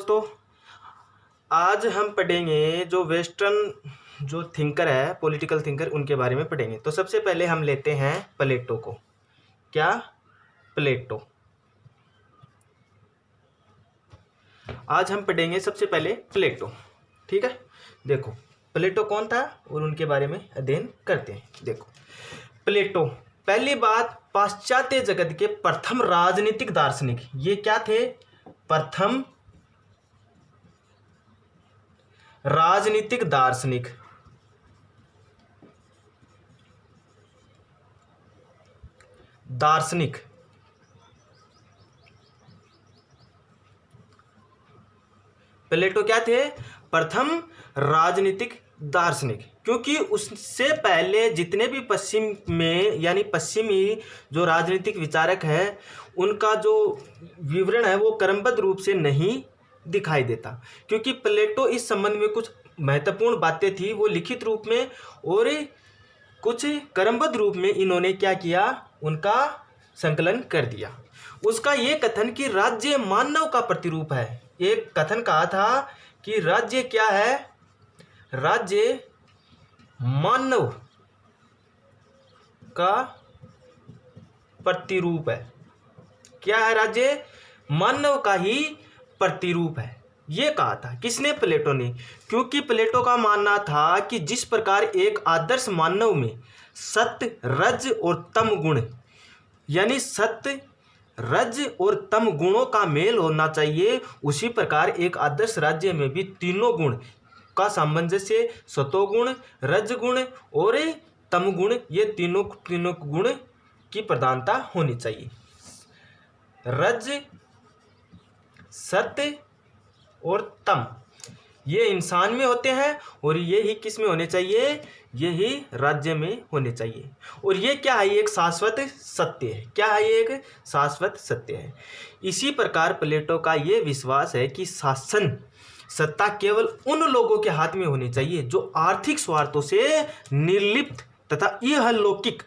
दोस्तों, आज हम पढ़ेंगे जो वेस्टर्न जो थिंकर है, पॉलिटिकल थिंकर, उनके बारे में पढ़ेंगे। तो सबसे पहले हम लेते हैं प्लेटो को। क्या? प्लेटो। आज हम पढ़ेंगे सबसे पहले प्लेटो। ठीक है, देखो प्लेटो कौन था और उनके बारे में अध्ययन करते हैं। देखो प्लेटो, पहली बात, पाश्चात्य जगत के प्रथम राजनीतिक दार्शनिक। ये क्या थे? प्रथम राजनीतिक दार्शनिक। प्लेटो क्या थे? प्रथम राजनीतिक दार्शनिक। क्योंकि उससे पहले जितने भी पश्चिम में यानी पश्चिमी जो राजनीतिक विचारक है, उनका जो विवरण है वो क्रमबद्ध रूप से नहीं दिखाई देता। क्योंकि प्लेटो इस संबंध में कुछ महत्वपूर्ण बातें थी वो लिखित रूप में और कुछ क्रमबद्ध रूप में इन्होंने क्या किया, उनका संकलन कर दिया। उसका ये कथन कि राज्य मानव का प्रतिरूप है। एक कथन कहा था कि राज्य क्या है? राज्य मानव का प्रतिरूप है। क्या है? राज्य मानव का ही प्रतिरूप है। ये कहा था किसने? प्लेटो ने। क्योंकि प्लेटो का मानना था कि जिस प्रकार एक आदर्श मानव में सत्य, रज और तम गुण यानी सत्य, रज और तम गुणों का मेल होना चाहिए, उसी प्रकार एक आदर्श राज्य में भी तीनों गुण का सामंजस्य, सतोगुण, रजगुण और तम गुण, ये तीनों गुण की प्रधानता होनी चाहिए। रज, सत्य और तम ये इंसान में होते हैं और ये ही किस में होने चाहिए? ये ही राज्य में होने चाहिए। और ये क्या है? एक शाश्वत सत्य है। क्या है? ये एक शाश्वत सत्य है। इसी प्रकार प्लेटो का ये विश्वास है कि शासन सत्ता केवल उन लोगों के हाथ में होनी चाहिए जो आर्थिक स्वार्थों से निर्लिप्त तथा इहलौकिक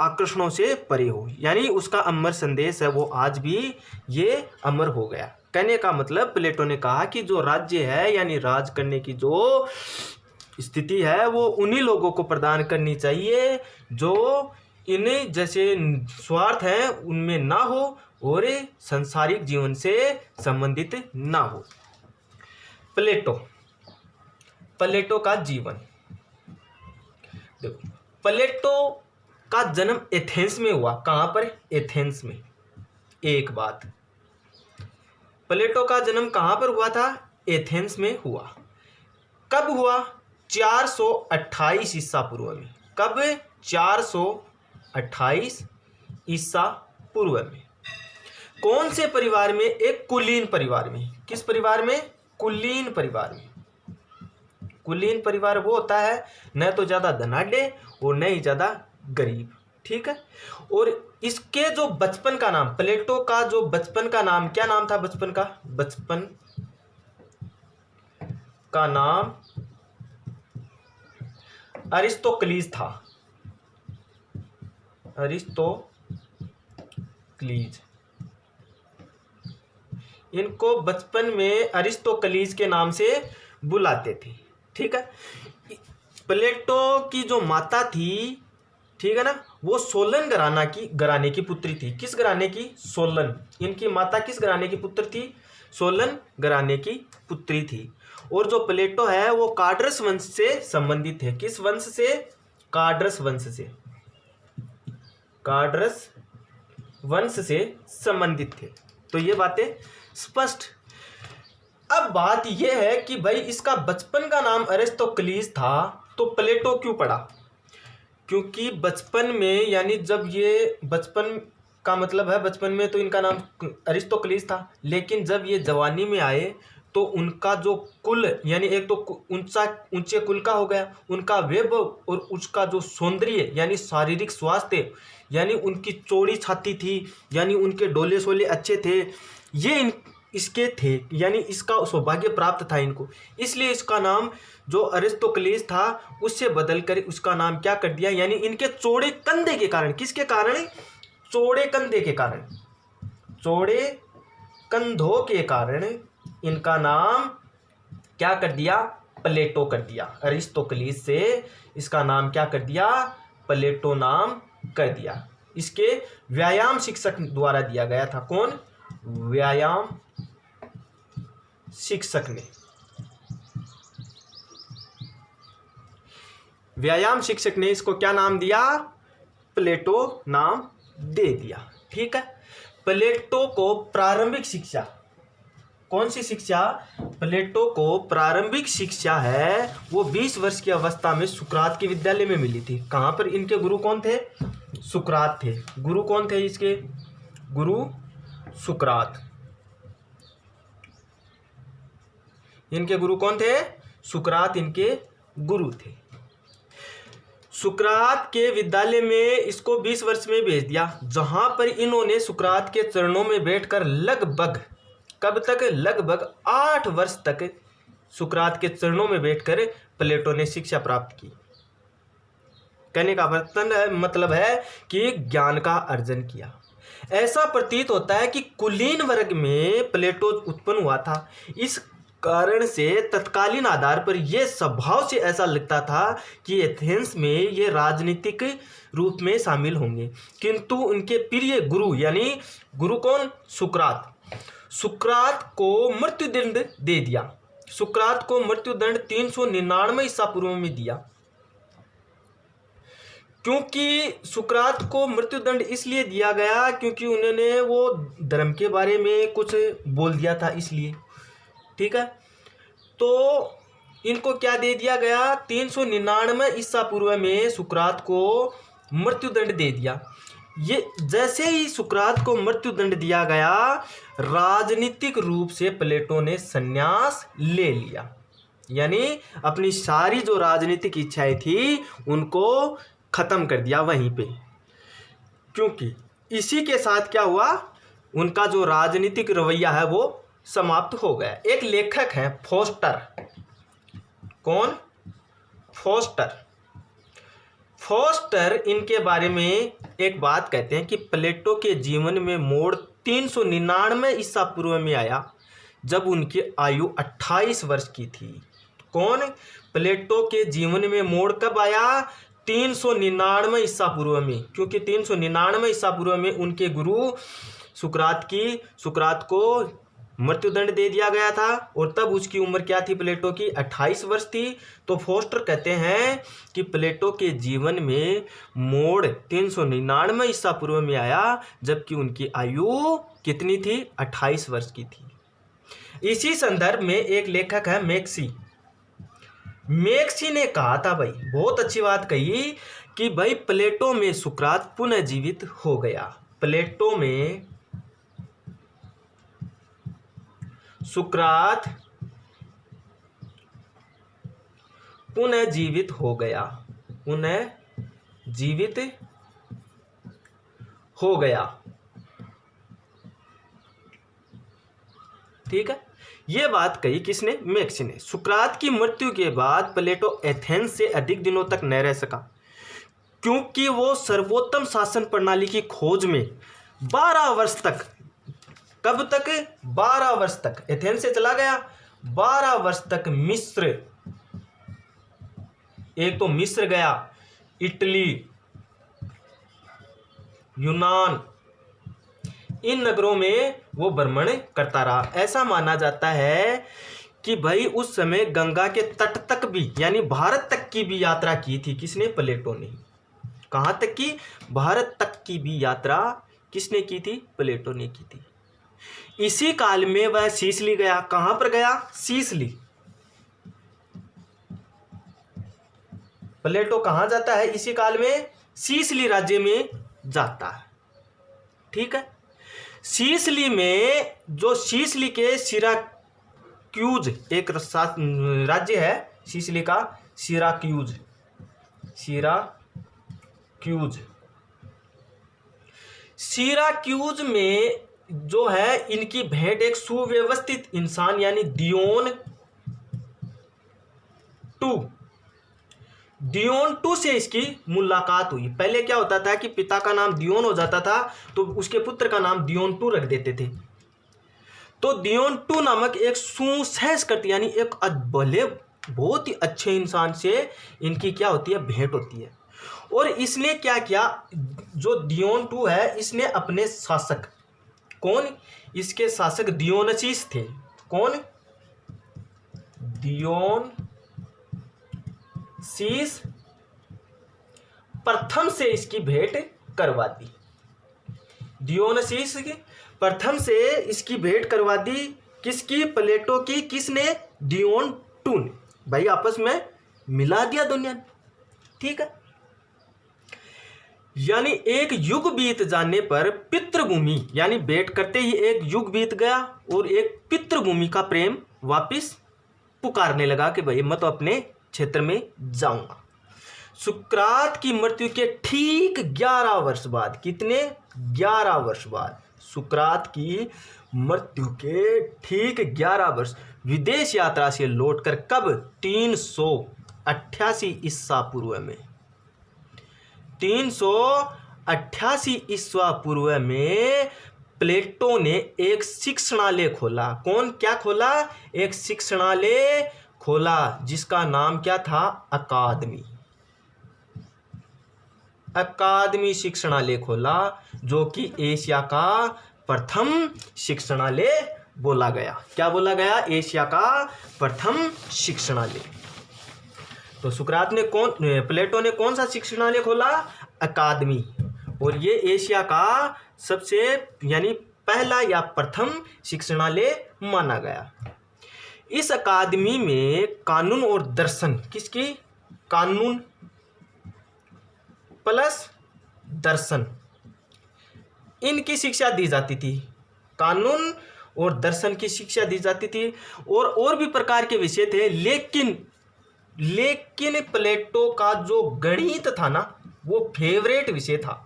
आकर्षणों से परे हो। यानी उसका अमर संदेश है वो आज भी ये अमर हो गया। कहने का मतलब प्लेटो ने कहा कि जो राज्य है यानी राज करने की जो स्थिति है वो उन्हीं लोगों को प्रदान करनी चाहिए जो इन जैसे स्वार्थ हैं उनमें ना हो और सांसारिक जीवन से संबंधित ना हो। प्लेटो का जीवन देखो। प्लेटो का जन्म एथेंस में हुआ। कहाँ पर? एथेंस में। एक बात, प्लेटो का जन्म कहाँ पर हुआ था? एथेंस में हुआ। कब हुआ? 428 ईसा पूर्व में। कब? 428 ईसा पूर्व में। कौन से परिवार में? एक कुलीन परिवार में। किस परिवार में? कुलीन परिवार में। कुलीन परिवार वो होता है न तो ज्यादा धनाढ्य और न ही ज्यादा गरीब। ठीक है। और इसके जो बचपन का नाम, प्लेटो का जो बचपन का नाम, क्या नाम था बचपन का? बचपन का नाम अरिस्तोक्लीज था। अरिस्तोक्लीज। इनको बचपन में अरिस्तोक्लीज के नाम से बुलाते थे। ठीक है। प्लेटो की जो माता थी, ठीक है ना, वो सोलन घराने की पुत्री थी। किस घराने की? सोलन। इनकी माता किस घराने की पुत्र थी? सोलन घराने की पुत्री थी। और जो प्लेटो है वो कार्डस वंश से संबंधित है। किस वंश से? कार्डस वंश से। कार्डस वंश से संबंधित थे। तो ये बातें स्पष्ट। अब बात यह है कि भाई इसका बचपन का नाम अरिस्तोक्लीज था तो प्लेटो क्यों पढ़ा? क्योंकि बचपन में यानी जब ये बचपन का मतलब है बचपन में तो इनका नाम अरिस्तोक्लीज था, लेकिन जब ये जवानी में आए तो उनका जो कुल यानी एक तो ऊंचे कुल का हो गया, उनका वैभव और उसका जो सौंदर्य यानी शारीरिक स्वास्थ्य, यानी उनकी चौड़ी छाती थी, यानी उनके डोले सोले अच्छे थे, ये इसके थे, यानी इसका सौभाग्य प्राप्त था इनको। इसलिए इसका नाम जो अरिस्तोक्लीज था उससे बदलकर उसका नाम क्या कर दिया? यानी इनके चौड़े कंधे के कारण। किसके कारण? चौड़े कंधे के कारण। चौड़े कंधों के कारण इनका नाम क्या कर दिया? प्लेटो कर दिया। अरिस्तोक्लिस से इसका नाम क्या कर दिया? प्लेटो नाम कर दिया। इसके व्यायाम शिक्षक द्वारा दिया गया था। कौन? व्यायाम शिक्षक ने, व्यायाम शिक्षक ने इसको क्या नाम दिया? प्लेटो नाम दे दिया। ठीक है। प्लेटो को प्रारंभिक शिक्षा, कौन सी शिक्षा? प्लेटो को प्रारंभिक शिक्षा है वो 20 वर्ष की अवस्था में सुकरात के विद्यालय में मिली थी। कहाँ पर? इनके गुरु कौन थे? सुकरात थे। गुरु कौन थे इसके? गुरु सुकरात। इनके गुरु कौन थे? सुकरात इनके गुरु थे। सुकरात के विद्यालय में इसको 20 वर्ष में भेज दिया, जहां पर इन्होंने सुकरात के चरणों में बैठकर लगभग, कब तक? लगभग 8 वर्ष तक सुकरात के चरणों में बैठकर प्लेटो ने शिक्षा प्राप्त की। कहने का मतलब है कि ज्ञान का अर्जन किया। ऐसा प्रतीत होता है कि कुलीन वर्ग में प्लेटो उत्पन्न हुआ था। इस कारण से तत्कालीन आधार पर यह स्वभाव से ऐसा लगता था कि एथेंस में ये राजनीतिक रूप में शामिल होंगे, किंतु उनके प्रिय गुरु, यानी गुरु कौन? सुकरात, सुकरात को मृत्युदंड दे दिया। सुकरात को मृत्युदंड 399 ईसा पूर्व में दिया। क्योंकि सुकरात को मृत्युदंड इसलिए दिया गया क्योंकि उन्होंने वो धर्म के बारे में कुछ बोल दिया था, इसलिए। ठीक है। तो इनको क्या दे दिया गया? 399 ईसा पूर्व में सुकरात को मृत्युदंड दे दिया। ये जैसे ही सुकरात को मृत्युदंड दिया गया, राजनीतिक रूप से प्लेटो ने संन्यास ले लिया, यानी अपनी सारी जो राजनीतिक इच्छाएं थी उनको खत्म कर दिया वहीं पे। क्योंकि इसी के साथ क्या हुआ? उनका जो राजनीतिक रवैया है वो समाप्त हो गया। एक लेखक है फोस्टर। कौन? फोस्टर। फोस्टर इनके बारे में एक बात कहते हैं कि प्लेटो के जीवन में मोड़ 399 ईसा पूर्व में आया, जब उनकी आयु 28 वर्ष की थी। कौन? प्लेटो के जीवन में मोड़ कब आया? 399 ईसा पूर्व में, क्योंकि 399 ईसा पूर्व में उनके गुरु सुकरात को मृत्युदंड दे दिया गया था, और तब उसकी उम्र क्या थी? प्लेटो की 28 वर्ष थी। तो फोस्टर कहते हैं कि प्लेटो के जीवन में मोड़ 399 ईसा पूर्व में आया, जबकि उनकी आयु कितनी थी? 28 वर्ष की थी। इसी संदर्भ में एक लेखक है मैक्सी। मैक्सी ने कहा था, भाई बहुत अच्छी बात कही, कि भाई प्लेटो में सुकरात पुनः जीवित हो गया। प्लेटो में सुकरात पुनः जीवित हो गया, पुनः जीवित हो गया। ठीक है। यह बात कही किसने? मैक्सी ने। सुकरात की मृत्यु के बाद प्लेटो एथेंस से अधिक दिनों तक न रह सका, क्योंकि वो सर्वोत्तम शासन प्रणाली की खोज में 12 वर्ष तक, कब तक? 12 वर्ष तक एथेंस से चला गया। 12 वर्ष तक मिस्र, एक तो मिस्र गया, इटली, यूनान, इन नगरों में वो भ्रमण करता रहा। ऐसा माना जाता है कि भाई उस समय गंगा के तट तक भी, यानी भारत तक की भी यात्रा की थी। किसने? प्लेटो ने। कहां तक की? भारत तक की भी यात्रा किसने की थी? प्लेटो ने की थी। इसी काल में वह सीसली गया। कहां पर गया? सीसली। प्लेटो कहां जाता है इसी काल में? सीसली राज्य में जाता है। ठीक है। सीसली में, जो सीसली के सिराक्यूज एक राज्य है, सीसली का सिराक्यूज, सिराक्यूज में जो है इनकी भेंट एक सुव्यवस्थित इंसान यानी दियोन टू से इसकी मुलाकात हुई। पहले क्या होता था कि पिता का नाम दियोन हो जाता था तो उसके पुत्र का नाम दियोन टू रख देते थे। तो दियोन नामक एक सुसहृदकृत यानी एक भले बहुत ही अच्छे इंसान से इनकी क्या होती है, भेंट होती है। और इसने क्या किया, जो दियोन है इसने अपने शासक, कौन, इसके शासक दियोनसीस थे, कौन, दियोनसीस प्रथम से इसकी भेंट करवा दी। दियोनसीस प्रथम से इसकी भेंट करवा दी, किसकी, प्लेटो की। किसने, दियोन ने। भाई आपस में मिला दिया दुनिया ने, ठीक है। यानी एक युग बीत जाने पर पितृभूमि, यानी भेंट करते ही एक युग बीत गया और एक पितृभूमि का प्रेम वापिस पुकारने लगा कि भाई मैं तो अपने क्षेत्र में जाऊंगा। सुकरात की मृत्यु के ठीक 11 वर्ष बाद, कितने, 11 वर्ष बाद, सुकरात की मृत्यु के ठीक 11 वर्ष विदेश यात्रा से लौटकर, कब, 388 ईसा पूर्व में, 388 ईसा पूर्व में प्लेटो ने एक शिक्षणालय खोला। कौन, क्या खोला, एक शिक्षणालय खोला जिसका नाम क्या था, अकादमी। अकादमी शिक्षणालय खोला, जो कि एशिया का प्रथम शिक्षणालय बोला गया। क्या बोला गया, एशिया का प्रथम शिक्षणालय। तो सुकरात ने प्लेटो ने कौन सा शिक्षणालय खोला, अकादमी। और ये एशिया का सबसे यानी पहला या प्रथम शिक्षणालय माना गया। इस अकादमी में कानून और दर्शन, किसकी, कानून प्लस दर्शन, इनकी शिक्षा दी जाती थी। कानून और दर्शन की शिक्षा दी जाती थी और भी प्रकार के विषय थे। लेकिन प्लेटो का जो गणित था ना, वो फेवरेट विषय था।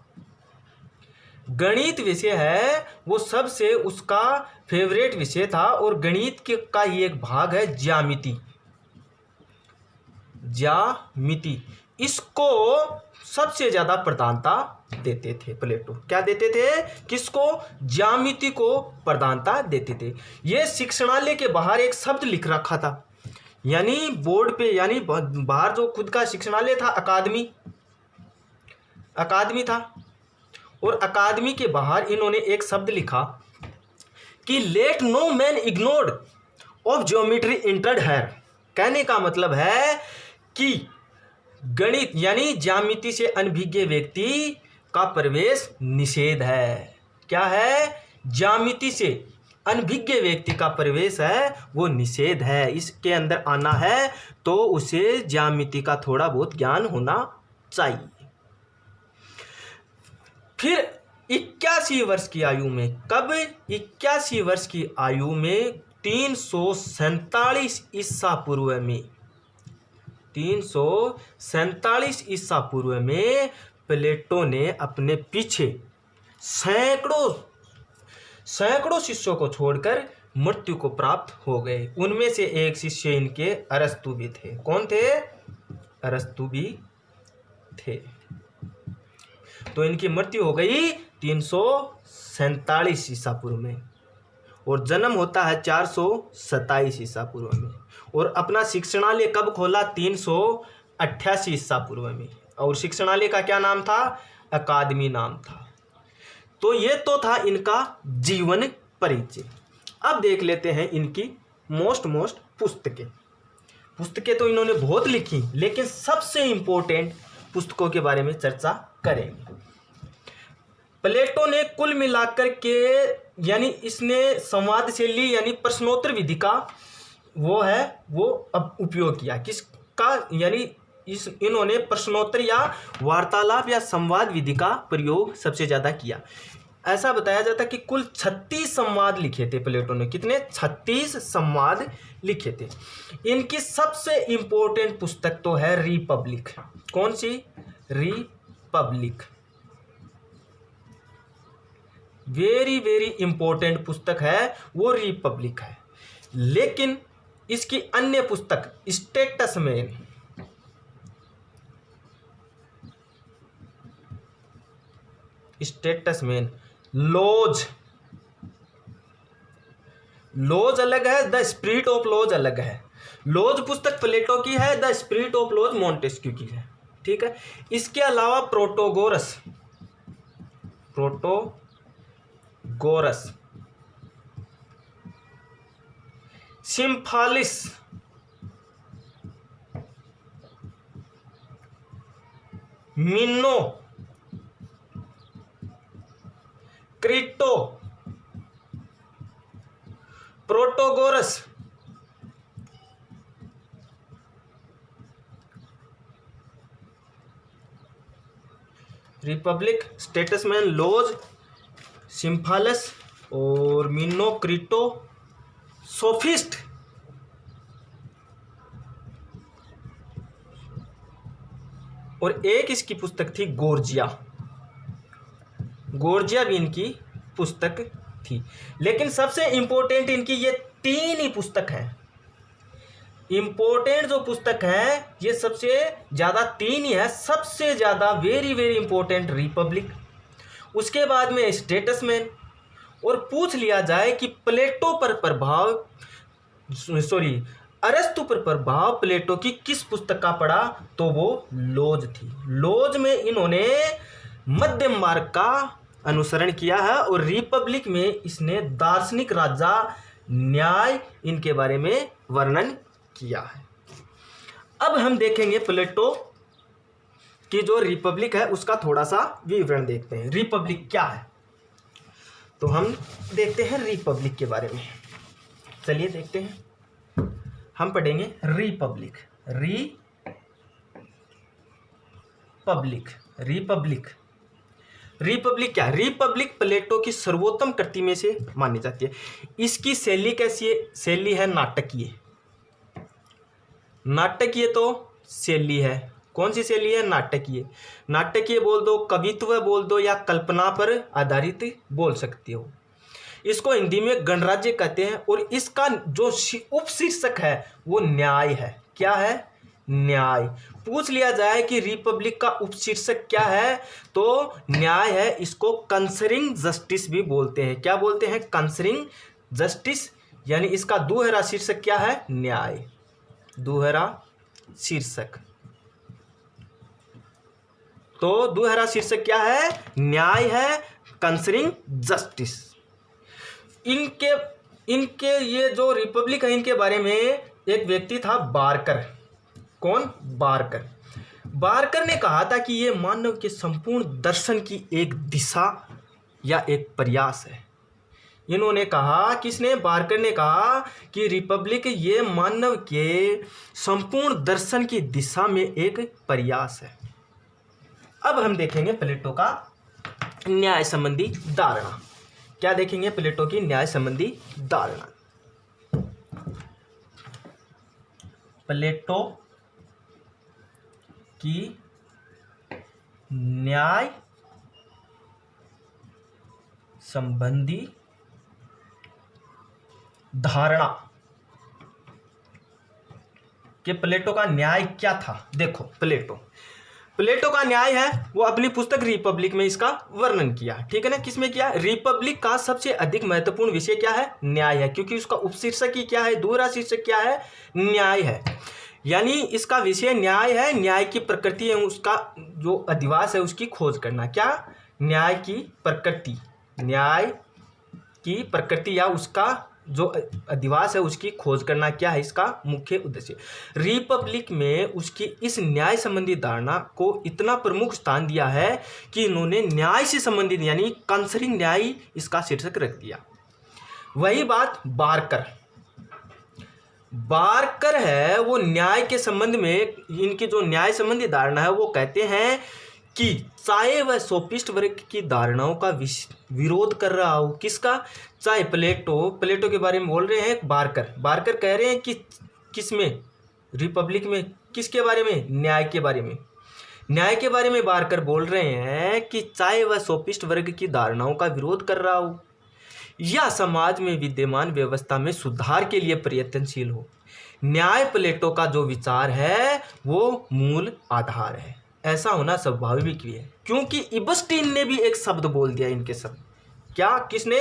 गणित विषय है वो सबसे उसका फेवरेट विषय था। और गणित का ही एक भाग है ज्यामिति। ज्यामिति इसको सबसे ज्यादा प्रधानता देते थे प्लेटो। क्या देते थे, किसको, ज्यामिति को प्रधानता देते थे। ये शिक्षणालय के बाहर एक शब्द लिख रखा था, यानी बोर्ड पे, यानी बाहर जो खुद का शिक्षणालय था, अकादमी था। और अकादमी के बाहर इन्होंने एक शब्द लिखा कि let no man ignored of geometry entered here. कहने का मतलब है कि गणित यानी ज्यामिति से अनभिज्ञ व्यक्ति का प्रवेश निषेध है। क्या है, ज्यामिति से अनभिज्ञ व्यक्ति का प्रवेश है वो निषेध है। इसके अंदर आना है तो उसे ज्यामिति का थोड़ा बहुत ज्ञान होना चाहिए। फिर 81 वर्ष की आयु में, कब, 81 वर्ष की आयु में 347 ईसा पूर्व में, 347 ईसा पूर्व में प्लेटो ने अपने पीछे सैकड़ों शिष्यों को छोड़कर मृत्यु को प्राप्त हो गए। उनमें से एक शिष्य इनके अरस्तु भी थे। कौन थे, अरस्तु भी थे। तो इनकी मृत्यु हो गई 347 ईसा पूर्व में और जन्म होता है 427 ईसा पूर्व में। और अपना शिक्षणालय कब खोला, 388 ईसा पूर्व में। और शिक्षणालय का क्या नाम था, अकादमी नाम था। तो ये तो था इनका जीवन परिचय। अब देख लेते हैं इनकी मोस्ट पुस्तकें तो इन्होंने बहुत लिखी, लेकिन सबसे इंपॉर्टेंट पुस्तकों के बारे में चर्चा करेंगे। प्लेटो ने कुल मिलाकर के यानी इसने संवाद शैली यानी प्रश्नोत्तर विधि का वो अब उपयोग किया। किसका, यानी इन्होंने प्रश्नोत्तर या वार्तालाप या संवाद विधि का प्रयोग सबसे ज़्यादा किया। ऐसा बताया जाता कि कुल 36 संवाद लिखे थे प्लेटो ने। कितने, 36 संवाद लिखे थे। इनकी सबसे इंपॉर्टेंट पुस्तक तो है रिपब्लिक। कौन सी, रिपब्लिक। वेरी इंपॉर्टेंट पुस्तक है वो रिपब्लिक है। लेकिन इसकी अन्य पुस्तक स्टेटसमैन, लॉज, लॉज अलग है, द स्पिरिट ऑफ लॉज अलग है। लॉज पुस्तक प्लेटो की है, the spirit of laws Montesquieu की है। ठीक है। इसके अलावा प्रोटोगोरस, सिम्फालिस, Meno, Crito, Protagoras, Republic, Statesman, Laws, सिम्फालस और मिनो, क्रिटो, सोफिस्ट, और एक इसकी पुस्तक थी गोर्जिया। गोर्जिया भी इनकी पुस्तक थी। लेकिन सबसे इंपॉर्टेंट इनकी ये 3 ही पुस्तक है। इंपॉर्टेंट जो पुस्तक है ये सबसे ज़्यादा 3 ही है। सबसे ज़्यादा वेरी वेरी इंपॉर्टेंट रिपब्लिक, उसके बाद में स्टेटसमैन, और पूछ लिया जाए कि प्लेटो पर प्रभाव, अरस्तु पर प्रभाव प्लेटो की किस पुस्तक का पड़ा, तो वो लॉज थी। लॉज में इन्होंने मध्यम मार्ग का अनुसरण किया है और रिपब्लिक में इसने दार्शनिक राजा न्याय इनके बारे में वर्णन किया है। अब हम देखेंगे प्लेटो की जो रिपब्लिक है उसका थोड़ा सा विवरण देखते हैं। रिपब्लिक क्या है, तो हम देखते हैं रिपब्लिक के बारे में। चलिए देखते हैं। हम पढ़ेंगे रिपब्लिक। रिपब्लिक क्या है? रिपब्लिक प्लेटो की सर्वोत्तम कृति में से मानी जाती है। इसकी शैली कैसी है? शैली है नाटकीय। नाटकीय तो शैली है। कौन सी शैली है? नाटकीय। नाटकीय बोल दो, कवित्व बोल दो, या कल्पना पर आधारित बोल सकते हो। इसको हिंदी में गणराज्य कहते हैं और इसका जो उपशीर्षक है वो न्याय है। क्या है? न्याय। पूछ लिया जाए कि रिपब्लिक का उपशीर्षक क्या है, तो न्याय है। इसको कंसरिंग जस्टिस भी बोलते हैं। क्या बोलते हैं? कंसरिंग जस्टिस, यानी इसका दोहरा शीर्षक क्या है? न्याय। दोहरा शीर्षक, तो दोहरा शीर्षक क्या है? न्याय है, कंसरिंग जस्टिस। इनके ये जो रिपब्लिक है इनके बारे में एक व्यक्ति था बारकर। कौन? बारकर। बारकर ने कहा था कि ये मानव के संपूर्ण दर्शन की एक दिशा या एक प्रयास है। इन्होंने कहा, किसने? बारकर ने कहा कि रिपब्लिक ये मानव के संपूर्ण दर्शन की दिशा में एक प्रयास है। अब हम देखेंगे प्लेटो का न्याय संबंधी धारणा। क्या देखेंगे? प्लेटो की न्याय संबंधी धारणा। प्लेटो की न्याय संबंधी धारणा कि प्लेटो का न्याय क्या था। देखो, प्लेटो का न्याय है वो अपनी पुस्तक रिपब्लिक में इसका वर्णन किया। ठीक है ना? किसमें किया? रिपब्लिक का सबसे अधिक महत्वपूर्ण विषय क्या है? न्याय है, क्योंकि उसका उपशीर्षक ही क्या है? दोहरा शीर्षक क्या है? न्याय है। यानी इसका विषय न्याय है। न्याय की प्रकृति है, उसका जो अधिवास है उसकी खोज करना। क्या? न्याय की प्रकृति, न्याय की प्रकृति या उसका जो अधिवास है उसकी खोज करना क्या है इसका मुख्य उद्देश्य। रिपब्लिक में उसकी इस न्याय संबंधी धारणा को इतना प्रमुख स्थान दिया है कि इन्होंने न्याय से संबंधित यानी कंसरिंग न्याय इसका शीर्षक रख दिया। वही बात बारकर है, वो न्याय के संबंध में इनकी जो न्याय संबंधी धारणा है वो कहते हैं कि चाहे वह सोफिस्ट वर्ग की धारणाओं का विरोध कर रहा हो। किसका? चाहे प्लेटो के बारे में बोल रहे हैं बारकर कह रहे हैं कि किसमें? रिपब्लिक में। किसके बारे में? न्याय के बारे में। न्याय के बारे में बारकर बोल रहे हैं कि चाहे वह सोफिस्ट वर्ग की धारणाओं का विरोध कर रहा हो या समाज में विद्यमान व्यवस्था में सुधार के लिए प्रयत्नशील हो, न्याय प्लेटो का जो विचार है वो मूल आधार है। ऐसा होना स्वाभाविक भी है, क्योंकि इबस्टीन ने भी एक शब्द बोल दिया इनके शब्द। क्या? किसने?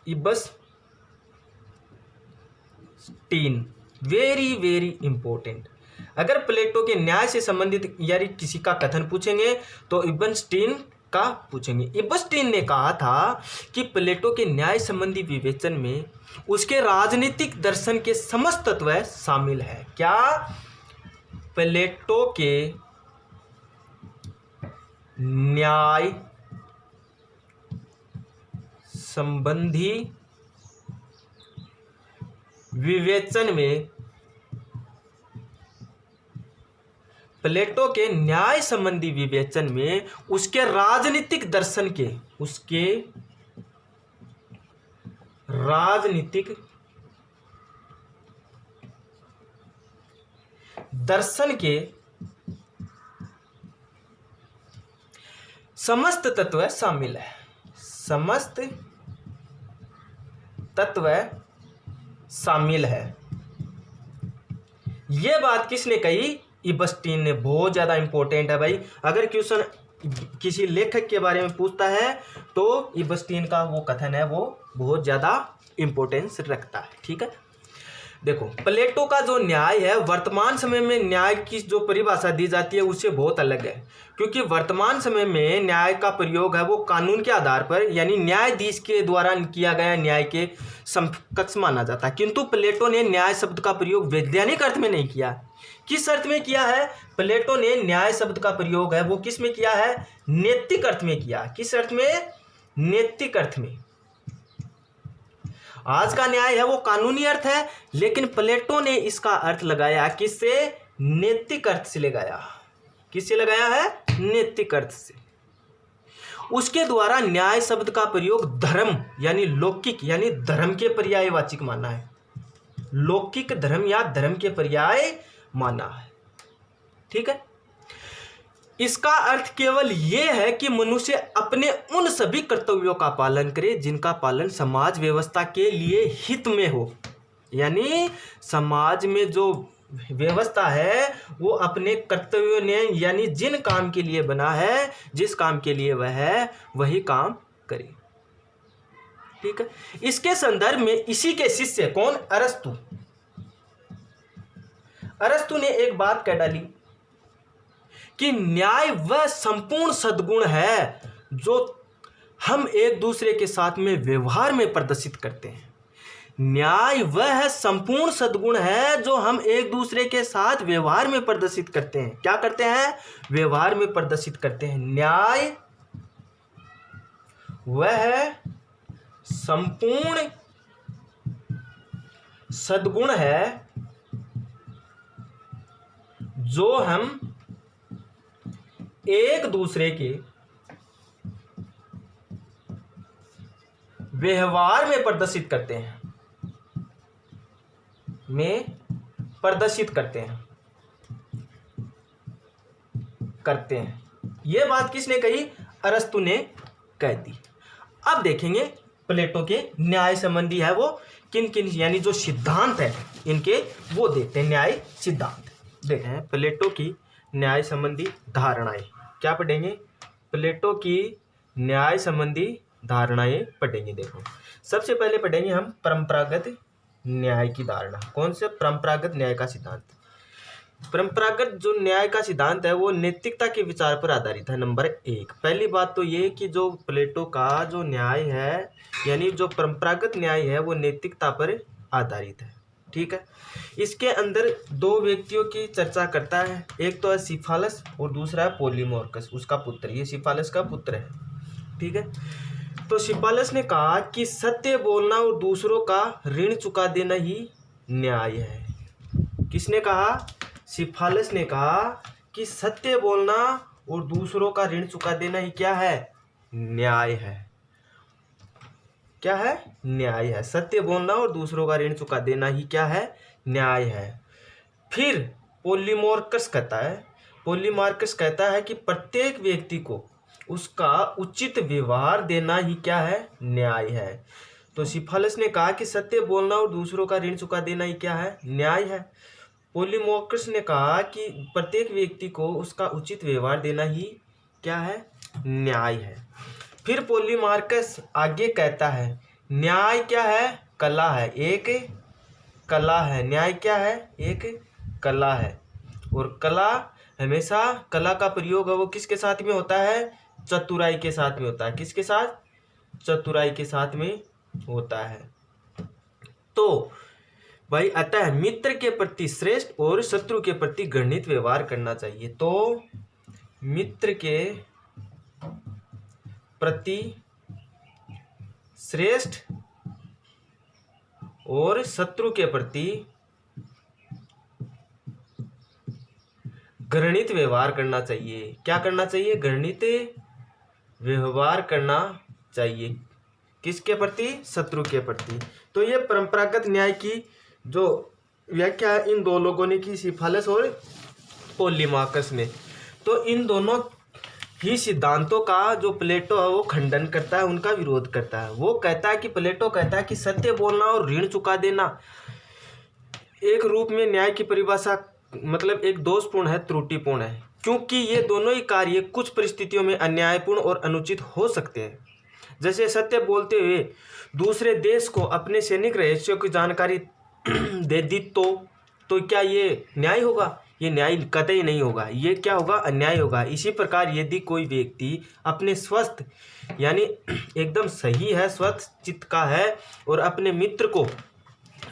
इबस्टीन, वेरी वेरी इंपॉर्टेंट। अगर प्लेटो के न्याय से संबंधित यानी किसी का कथन पूछेंगे तो इबस्टीन का पूछेंगे। इबस्टीन ने कहा था कि प्लेटो के न्याय संबंधी विवेचन में उसके राजनीतिक दर्शन के समस्त तत्व शामिल है। क्या? प्लेटो के न्याय संबंधी विवेचन में, प्लेटो के न्याय संबंधी विवेचन में उसके राजनीतिक दर्शन के, उसके राजनीतिक दर्शन के समस्त तत्व शामिल है। समस्त तत्व शामिल है। यह बात किसने कही? इबस्टीन ने। बहुत ज्यादा इंपॉर्टेंट है भाई। अगर क्वेश्चन किसी लेखक के बारे में पूछता है तो इबस्टीन का वो कथन है वो बहुत ज्यादा इंपॉर्टेंस रखता है। ठीक है, देखो प्लेटो का जो न्याय है, वर्तमान समय में न्याय की जो परिभाषा दी जाती है उससे बहुत अलग है, क्योंकि वर्तमान समय में न्याय का प्रयोग है वो कानून के आधार पर यानी न्यायाधीश के द्वारा किया गया न्याय के समकक्ष माना जाता है। किंतु प्लेटो ने न्याय शब्द का प्रयोग वैज्ञानिक अर्थ में नहीं किया। किस अर्थ में किया है? प्लेटो ने न्याय शब्द का प्रयोग है वो किस में किया है? नैतिक अर्थ में किया। किस अर्थ में? नैतिक अर्थ में। आज का न्याय है वो कानूनी अर्थ है, लेकिन प्लेटो ने इसका अर्थ लगाया किससे? नैतिक अर्थ से लगाया। किससे लगाया है? नैतिक अर्थ से। उसके द्वारा न्याय शब्द का प्रयोग धर्म यानी लौकिक यानी धर्म के पर्यायवाचक माना है। लौकिक धर्म या धर्म के पर्याय माना है। ठीक है, इसका अर्थ केवल यह है कि मनुष्य अपने उन सभी कर्तव्यों का पालन करे जिनका पालन समाज व्यवस्था के लिए हित में हो। यानी समाज में जो व्यवस्था है वो अपने कर्तव्यों ने यानी जिन काम के लिए बना है, जिस काम के लिए वह है वही काम करे। ठीक है, इसके संदर्भ में इसी के शिष्य कौन? अरस्तु। अरस्तु ने एक बात कह डाली कि न्याय वह संपूर्ण सद्गुण है जो हम एक दूसरे के साथ में व्यवहार में प्रदर्शित करते हैं। न्याय वह संपूर्ण सद्गुण है जो हम एक दूसरे के साथ व्यवहार में प्रदर्शित करते हैं। क्या करते हैं? व्यवहार में प्रदर्शित करते हैं। न्याय वह संपूर्ण सद्गुण है जो हम एक दूसरे के व्यवहार में प्रदर्शित करते हैं, यह बात किसने कही? अरस्तु ने कह दी। अब देखेंगे प्लेटो के न्याय संबंधी है वो किन किन यानी जो सिद्धांत है इनके वो देखते हैं। न्याय सिद्धांत देखते हैं। प्लेटो की न्याय संबंधी धारणाएं क्या पढ़ेंगे? प्लेटो की न्याय संबंधी धारणाएं पढ़ेंगे। देखो सबसे पहले पढ़ेंगे हम परंपरागत न्याय की धारणा। कौन से? परंपरागत न्याय का सिद्धांत। परंपरागत जो न्याय का सिद्धांत है वो नैतिकता के विचार पर आधारित है। नंबर 1, पहली बात तो ये कि जो प्लेटो का जो न्याय है यानी जो परंपरागत न्याय है वो नैतिकता पर आधारित है। ठीक है, इसके अंदर दो व्यक्तियों की चर्चा करता है, एक तो है सिफालस और दूसरा है पोलीमार्कस, उसका पुत्र। ये सिफालस का पुत्र है। ठीक है, तो सिफालस ने कहा कि सत्य बोलना और दूसरों का ऋण चुका देना ही न्याय है। किसने कहा? सिफालस ने कहा कि सत्य बोलना और दूसरों का ऋण चुका देना ही क्या है? न्याय है। क्या है? न्याय है। सत्य बोलना और दूसरों का ऋण चुका देना ही क्या है? न्याय है। फिर पोलीमार्कस कहता है कि प्रत्येक व्यक्ति को उसका उचित व्यवहार देना ही क्या है? न्याय है। तो सिफालस ने कहा कि सत्य बोलना और दूसरों का ऋण चुका देना ही क्या है? न्याय है। पोलीमार्कस ने कहा कि प्रत्येक व्यक्ति को उसका उचित व्यवहार देना ही क्या है? न्याय है। फिर पोलीमार्कस आगे कहता है न्याय क्या है? कला है, एक कला है। न्याय क्या है? एक कला है। और कला हमेशा, कला का प्रयोग है वो किसके साथ में होता है? चतुराई के साथ में होता है। किसके साथ? चतुराई के साथ में होता है। तो भाई अतः मित्र के प्रति श्रेष्ठ और शत्रु के प्रति घृणित व्यवहार करना चाहिए। तो मित्र के प्रति श्रेष्ठ और शत्रु के प्रति घृणित व्यवहार करना चाहिए। क्या करना चाहिए? घृणित व्यवहार करना चाहिए। किसके प्रति? शत्रु के प्रति। तो ये परंपरागत न्याय की जो व्याख्या है इन दो लोगों ने की, सिफालस और पोलीमार्कस ने। तो इन दोनों ही सिद्धांतों का जो प्लेटो है वो खंडन करता है, उनका विरोध करता है। वो कहता है कि प्लेटो कहता है कि सत्य बोलना और ऋण चुका देना एक रूप में न्याय की परिभाषा मतलब एक दोषपूर्ण है, त्रुटिपूर्ण है, क्योंकि ये दोनों ही कार्य कुछ परिस्थितियों में अन्यायपूर्ण और अनुचित हो सकते हैं। जैसे सत्य बोलते हुए दूसरे देश को अपने सैनिक रहस्यों की जानकारी दे दी तो क्या ये न्याय होगा? ये न्याय कतई नहीं होगा। ये क्या होगा? अन्याय होगा। इसी प्रकार यदि कोई व्यक्ति अपने स्वस्थ यानी एकदम सही है, स्वस्थ चित्त का है और अपने मित्र को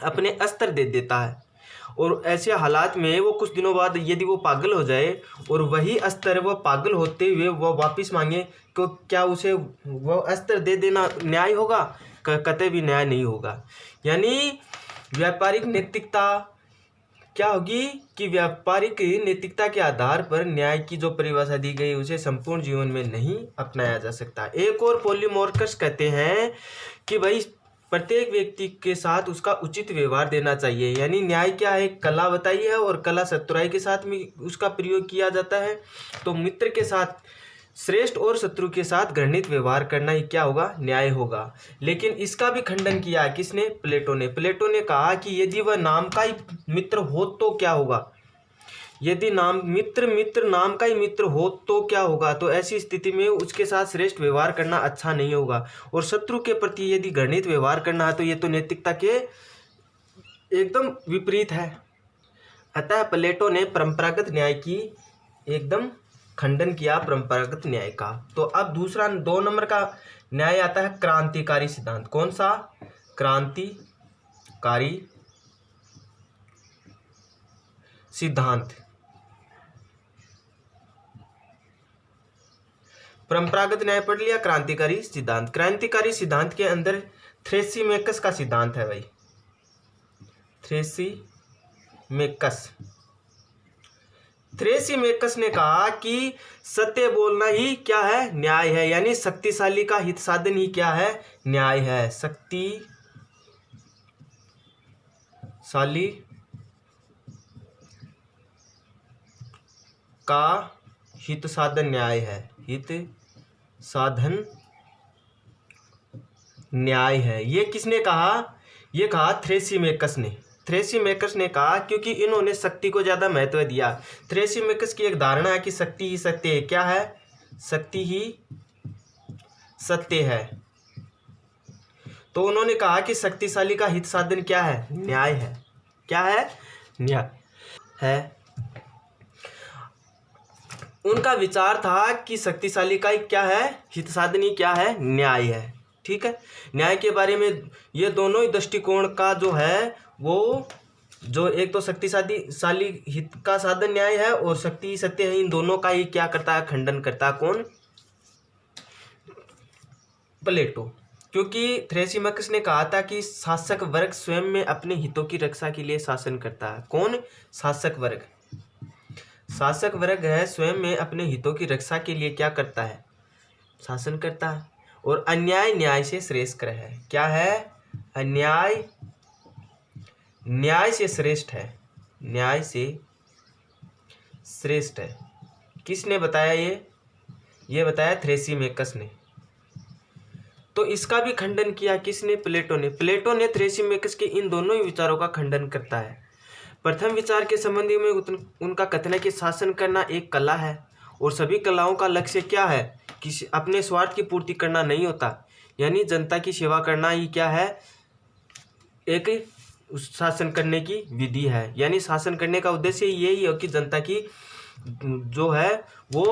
अपने अस्त्र दे देता है और ऐसे हालात में वो कुछ दिनों बाद यदि वो पागल हो जाए और वही अस्त्र वो पागल होते हुए वो वापस मांगे तो क्या उसे वो अस्त्र दे देना न्याय होगा? कतई भी न्याय नहीं होगा। यानी व्यापारिक नैतिकता क्या होगी कि व्यापारिक नैतिकता के आधार पर न्याय की जो परिभाषा दी गई उसे संपूर्ण जीवन में नहीं अपनाया जा सकता। एक और पोलीमार्कस कहते हैं कि भाई प्रत्येक व्यक्ति के साथ उसका उचित व्यवहार देना चाहिए। यानी न्याय क्या है? कला बताई है और कला चतुराई के साथ में उसका प्रयोग किया जाता है। तो मित्र के साथ श्रेष्ठ और शत्रु के साथ घृणित व्यवहार करना ही क्या होगा? न्याय होगा। लेकिन इसका भी खंडन किया है किसने? प्लेटो ने। प्लेटो ने कहा कि यदि वह नाम का ही मित्र हो तो क्या होगा? यदि मित्र नाम का ही मित्र हो तो क्या होगा? तो ऐसी स्थिति में उसके साथ श्रेष्ठ व्यवहार करना अच्छा नहीं होगा। और शत्रु के प्रति यदि घृणित व्यवहार करना है तो ये तो नैतिकता के एकदम विपरीत है। अतः प्लेटो ने परंपरागत न्याय की एकदम खंडन किया, परंपरागत न्याय का। तो अब दूसरा 2 नंबर का न्याय आता है क्रांतिकारी सिद्धांत। कौन सा? क्रांतिकारी सिद्धांत। परंपरागत न्याय पढ़ लिया, क्रांतिकारी सिद्धांत। क्रांतिकारी सिद्धांत के अंदर थ्रेसीमेकस का सिद्धांत है भाई, थ्रेसीमेकस ने कहा कि सत्य बोलना ही क्या है? न्याय है। यानी शक्तिशाली का हित साधन ही क्या है? न्याय है। शक्तिशाली का हित साधन न्याय है। हित साधन न्याय है। ये किसने कहा? ये कहा थ्रेसीमेकस ने। थ्रेसीमेकस ने कहा क्योंकि इन्होंने शक्ति को ज़्यादा महत्व दिया। थ्रेसीमेकस की एक धारणा है कि शक्ति ही सत्य है। क्या है? शक्ति ही सत्य है। तो उन्होंने कहा कि शक्तिशाली का हित साधन क्या है? न्याय है। क्या है? न्याय है। उनका विचार था कि शक्तिशाली का क्या है? हित साधन ही क्या है? न्याय है। ठीक है। न्याय के बारे में ये दोनों ही दृष्टिकोण का जो है वो जो एक तो शक्तिशाली हित का साधन न्याय है और शक्ति ही सत्य है, इन दोनों का ही क्या करता है? खंडन करता है। कौन? प्लेटो। क्योंकि थ्रेसीमेकस ने कहा था कि शासक वर्ग स्वयं में अपने हितों की रक्षा के लिए शासन करता है। कौन? शासक वर्ग। शासक वर्ग है स्वयं में अपने हितों की रक्षा के लिए क्या करता है? शासन करता है। और अन्याय न्याय से श्रेष्ठ है। क्या है? अन्याय न्याय से श्रेष्ठ है। न्याय से श्रेष्ठ है। किसने बताया ये बताया थ्रेसीमेकस ने। तो इसका भी खंडन किया किसने? प्लेटो ने। प्लेटो ने थ्रेसीमेकस के इन दोनों ही विचारों का खंडन करता है। प्रथम विचार के संबंधी में उनका कथन है कि शासन करना एक कला है और सभी कलाओं का लक्ष्य क्या है? कि अपने स्वार्थ की पूर्ति करना नहीं होता। यानी जनता की सेवा करना ही क्या है, एक शासन करने की विधि है। यानी शासन करने का उद्देश्य यही है कि जनता की जो है वो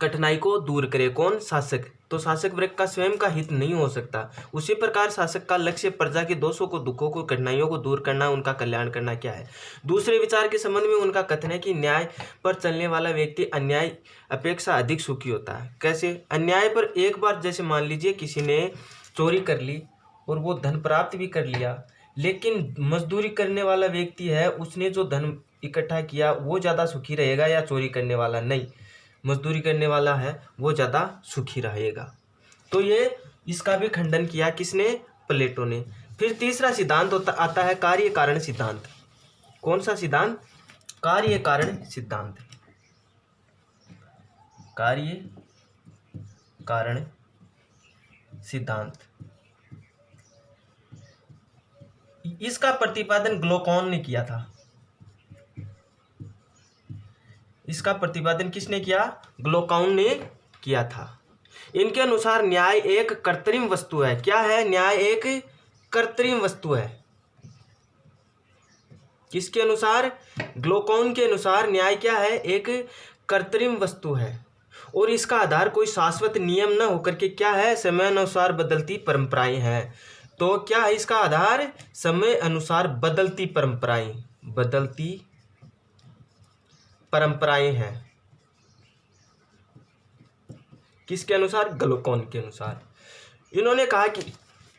कठिनाई को दूर करे। कौन? शासक। तो शासक वर्ग का स्वयं का हित नहीं हो सकता। उसी प्रकार शासक का लक्ष्य प्रजा के दोषों को, दुखों को, कठिनाइयों को दूर करना, उनका कल्याण करना क्या है। दूसरे विचार के संबंध में उनका कथन है कि न्याय पर चलने वाला व्यक्ति अन्याय अपेक्षा अधिक सुखी होता है। कैसे? अन्याय पर एक बार, जैसे मान लीजिए किसी ने चोरी कर ली और वो धन प्राप्त भी कर लिया, लेकिन मजदूरी करने वाला व्यक्ति है, उसने जो धन इकट्ठा किया वो ज़्यादा सुखी रहेगा या चोरी करने वाला? नहीं, मजदूरी करने वाला है वो ज़्यादा सुखी रहेगा। तो ये इसका भी खंडन किया किसने? प्लेटो ने। फिर तीसरा सिद्धांत आता है कार्य कारण सिद्धांत। कौन सा सिद्धांत? कार्य कारण सिद्धांत। कार्य कारण सिद्धांत। इसका प्रतिपादन ग्लोकॉन ने किया था। इसका प्रतिपादन किसने किया? ग्लोकॉन ने किया था। इनके अनुसार न्याय एक कृत्रिम वस्तु है। क्या है? न्याय एक कृत्रिम वस्तु है। किसके अनुसार? ग्लोकॉन के अनुसार न्याय क्या है? एक कृत्रिम वस्तु है और इसका आधार कोई शाश्वत नियम न होकर के क्या है? समय अनुसार बदलती परंपराएं हैं। तो क्या है इसका आधार? समय अनुसार बदलती परंपराएं, बदलती परंपराएं हैं। किसके अनुसार? ग्लोकॉन के अनुसार। इन्होंने कहा कि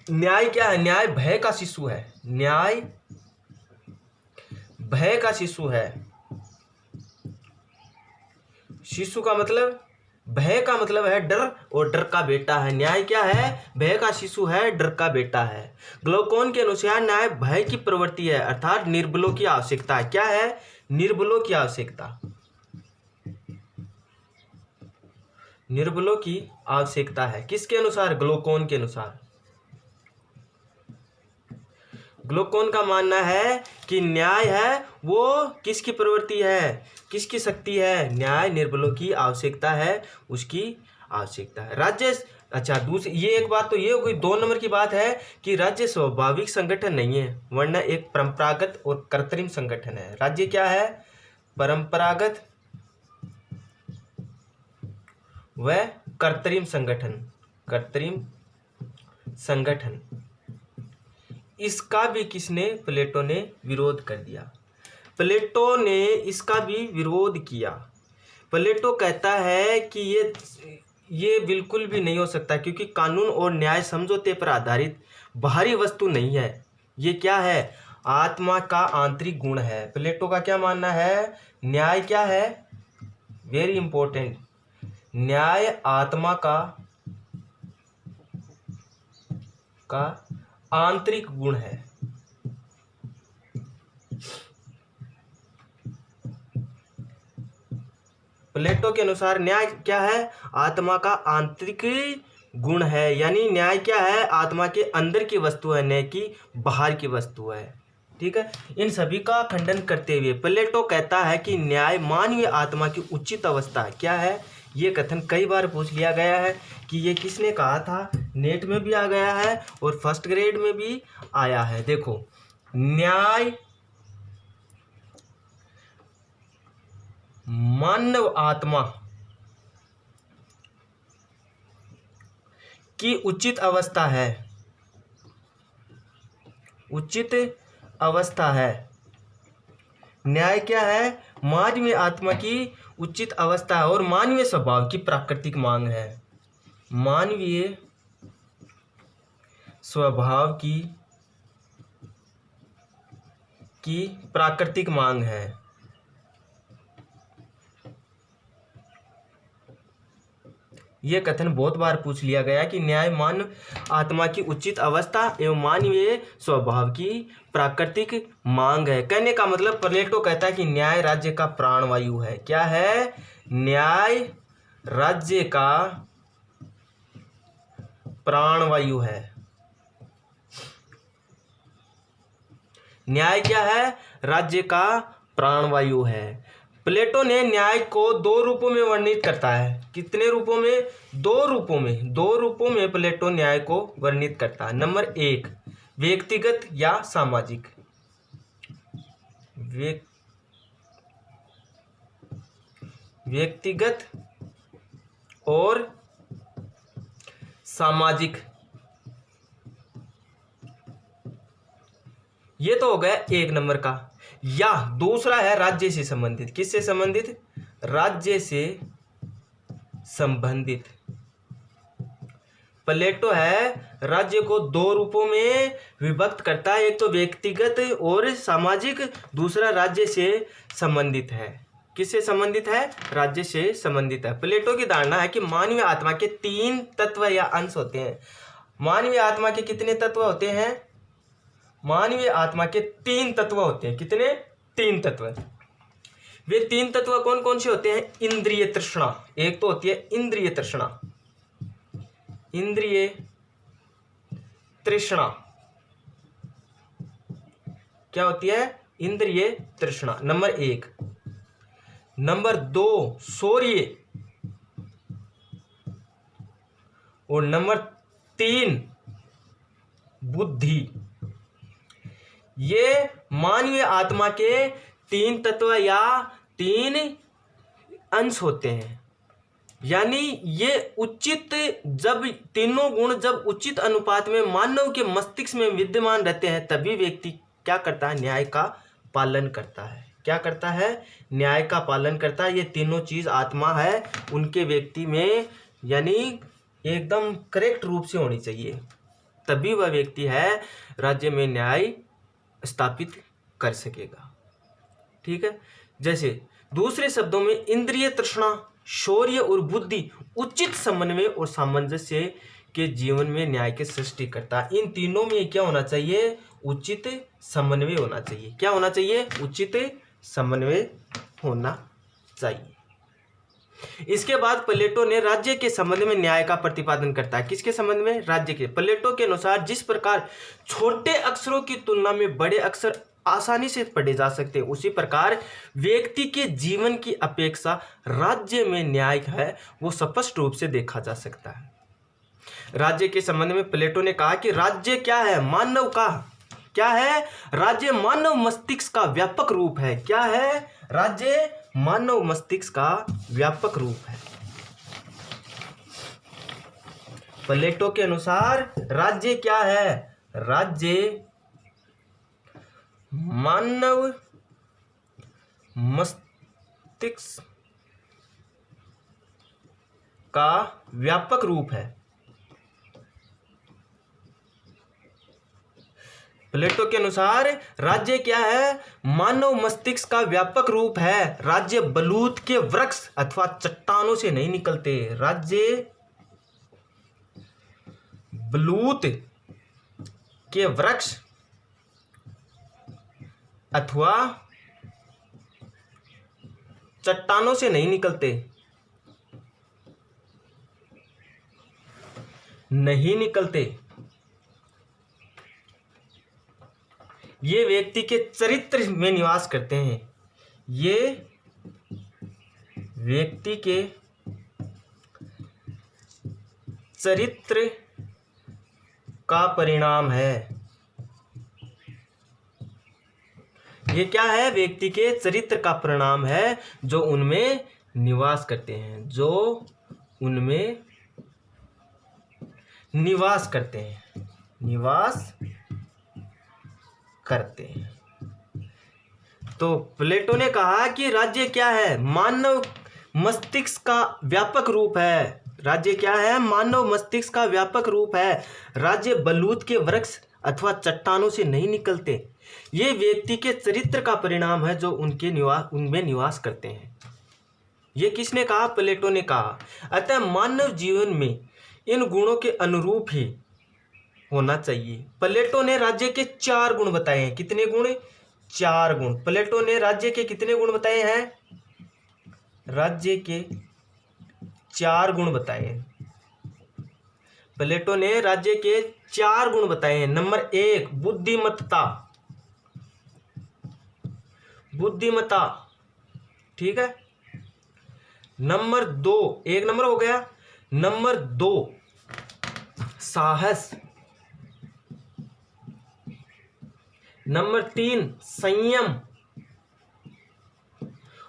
न्याय क्या है? न्याय भय का शिशु है। न्याय भय का शिशु है। शिशु का मतलब, भय का मतलब है डर, और डर का बेटा है। न्याय क्या है? भय का शिशु है, डर का बेटा है। ग्लोकॉन के अनुसार न्याय भय की प्रवृत्ति है, अर्थात निर्बलों की आवश्यकता है। क्या है? निर्बलों की आवश्यकता। निर्बलों की आवश्यकता है। किसके अनुसार? ग्लोकॉन के अनुसार। ग्लोकॉन का मानना है कि न्याय है वो किसकी प्रवृत्ति है, किसकी शक्ति है? न्याय निर्बलों की आवश्यकता है, उसकी आवश्यकता है। राज्य, अच्छा दूसरी ये एक बात तो ये हो गई। 2 नंबर की बात है कि राज्य स्वाभाविक संगठन नहीं है, वरना एक परंपरागत और कृत्रिम संगठन है। राज्य क्या है? परंपरागत व कृत्रिम संगठन। कृत्रिम संगठन। इसका भी किसने? प्लेटो ने विरोध कर दिया। प्लेटो ने इसका भी विरोध किया। प्लेटो कहता है कि ये बिल्कुल भी नहीं हो सकता, क्योंकि कानून और न्याय समझौते पर आधारित बाहरी वस्तु नहीं है। ये क्या है? आत्मा का आंतरिक गुण है। प्लेटो का क्या मानना है? न्याय क्या है? Very important. न्याय आत्मा का आंतरिक गुण है। प्लेटो के अनुसार न्याय क्या है? आत्मा का आंतरिक गुण है। यानी न्याय क्या है? आत्मा के अंदर की वस्तु है, न कि बाहर की वस्तु है। ठीक है। इन सभी का खंडन करते हुए प्लेटो कहता है कि न्याय मानवीय आत्मा की उचित अवस्था है। क्या है? ये कथन कई बार पूछ लिया गया है कि ये किसने कहा था। नेट में भी आ गया है और फर्स्ट ग्रेड में भी आया है। देखो, न्याय मानव आत्मा की उचित अवस्था है। उचित अवस्था है। न्याय क्या है? मानवीय आत्मा की उचित अवस्था है और मानवीय स्वभाव की प्राकृतिक मांग है। मानवीय स्वभाव की प्राकृतिक मांग है। यह कथन बहुत बार पूछ लिया गया कि न्याय मानव आत्मा की उचित अवस्था एवं मानवीय स्वभाव की प्राकृतिक मांग है। कहने का मतलब प्लेटो कहता है कि न्याय राज्य का प्राणवायु है। क्या है? न्याय राज्य का प्राणवायु है। न्याय क्या है? राज्य का प्राणवायु है। प्लेटो ने न्याय को 2 रूपों में वर्णित करता है। कितने रूपों में? दो रूपों में प्लेटो न्याय को वर्णित करता है। नंबर 1 व्यक्तिगत या सामाजिक। व्यक्तिगत और सामाजिक, ये तो हो गया 1 नंबर का। या दूसरा है राज्य से संबंधित। किससे संबंधित? राज्य से संबंधित। प्लेटो है राज्य को 2 रूपों में विभक्त करता है, एक तो व्यक्तिगत और सामाजिक, दूसरा राज्य से संबंधित है। किससे संबंधित है? राज्य से संबंधित है। प्लेटो की धारणा है कि मानवीय आत्मा के 3 तत्व या अंश होते हैं। मानवीय आत्मा के कितने तत्व होते हैं? मानवीय आत्मा के 3 तत्व होते हैं। कितने? 3 तत्व। वे 3 तत्व कौन कौन से होते हैं? इंद्रिय तृष्णा, एक तो होती है इंद्रिय तृष्णा। इंद्रिय तृष्णा क्या होती है? इंद्रिय तृष्णा, नंबर 1। नंबर 2 शौर्य, और नंबर 3 बुद्धि। ये मानवीय आत्मा के 3 तत्व या 3 अंश होते हैं। यानी ये उचित, जब तीनों गुण जब उचित अनुपात में मानव के मस्तिष्क में विद्यमान रहते हैं, तभी व्यक्ति क्या करता है? न्याय का पालन करता है। क्या करता है? न्याय का पालन करता है। ये तीनों चीज आत्मा है उनके व्यक्ति में, यानी एकदम करेक्ट रूप से होनी चाहिए, तभी वह व्यक्ति है राज्य में न्याय स्थापित कर सकेगा। ठीक है। जैसे दूसरे शब्दों में इंद्रिय तृष्णा, शौर्य और बुद्धि उचित समन्वय और सामंजस्य के जीवन में न्याय की सृष्टि करता है। इन तीनों में क्या होना चाहिए? उचित समन्वय होना चाहिए। क्या होना चाहिए? उचित समन्वय होना चाहिए। इसके बाद प्लेटो ने राज्य के संबंध में न्याय का प्रतिपादन करता है। किसके संबंध में? राज्य के। प्लेटो के अनुसार जिस प्रकार छोटे अक्षरों की तुलना में बड़े अक्षर आसानी से पढ़े जा सकते हैं, उसी प्रकार व्यक्ति के जीवन की अपेक्षा राज्य में न्याय है वो स्पष्ट रूप से देखा जा सकता है। राज्य के संबंध में प्लेटो ने कहा कि राज्य क्या है? मानव का क्या है? राज्य मानव मस्तिष्क का व्यापक रूप है। क्या है? राज्य मानव मस्तिष्क का व्यापक रूप है। प्लेटो के अनुसार राज्य क्या है? राज्य मानव मस्तिष्क का व्यापक रूप है। प्लेटो के अनुसार राज्य क्या है? मानव मस्तिष्क का व्यापक रूप है। राज्य बलूत के वृक्ष अथवा चट्टानों से नहीं निकलते। राज्य बलूत के वृक्ष अथवा चट्टानों से नहीं निकलते। नहीं निकलते। ये व्यक्ति के चरित्र में निवास करते हैं। ये व्यक्ति के चरित्र का परिणाम है। ये क्या है? व्यक्ति के चरित्र का परिणाम है, जो उनमें निवास करते हैं, जो उनमें निवास करते हैं, निवास करते हैं। तो प्लेटो ने कहा कि राज्य क्या है? मानव मस्तिष्क का व्यापक रूप है। राज्य क्या है? मानव मस्तिष्क का व्यापक रूप है। राज्य बलूत के वृक्ष अथवा चट्टानों से नहीं निकलते। ये व्यक्ति के चरित्र का परिणाम है, जो उनमें निवास करते हैं। ये किसने कहा? प्लेटो ने कहा। अतः मानव जीवन में इन गुणों के अनुरूप ही होना चाहिए। प्लेटो ने राज्य के 4 गुण बताए हैं। कितने गुण? 4 गुण। प्लेटो ने राज्य के कितने गुण बताए हैं? राज्य के 4 गुण बताए हैं। प्लेटो ने राज्य के 4 गुण बताए हैं। नंबर 1 बुद्धिमत्ता। बुद्धिमत्ता, ठीक है। नंबर 2, 1 नंबर हो गया। नंबर 2 साहस। नंबर 3 संयम।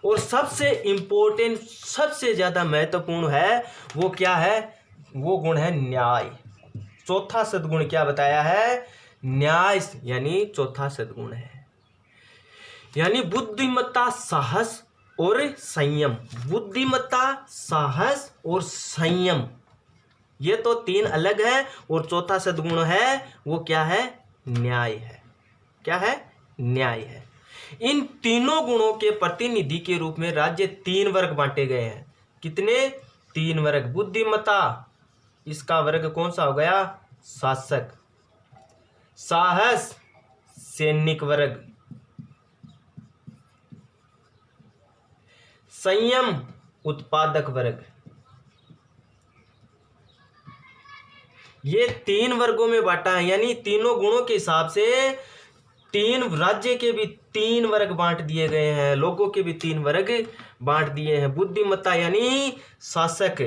और सबसे इंपॉर्टेंट, सबसे ज्यादा महत्वपूर्ण है वो क्या है? वो गुण है न्याय। चौथा सद्गुण क्या बताया है? न्याय, यानी चौथा सद्गुण है। यानी बुद्धिमत्ता, साहस और संयम। बुद्धिमत्ता, साहस और संयम, ये तो 3 अलग है। और चौथा सद्गुण है वो क्या है? न्याय है। क्या है? न्याय है। इन तीनों गुणों के प्रतिनिधि के रूप में राज्य 3 वर्ग बांटे गए हैं। कितने? 3 वर्ग। बुद्धिमत्ता, इसका वर्ग कौन सा हो गया? शासक। साहस, सैनिक वर्ग। संयम, उत्पादक वर्ग। ये 3 वर्गों में बांटा है। यानी तीनों गुणों के हिसाब से 3 राज्य के भी 3 वर्ग बांट दिए गए हैं, लोगों के भी 3 वर्ग बांट दिए हैं। बुद्धिमत्ता यानी शासक,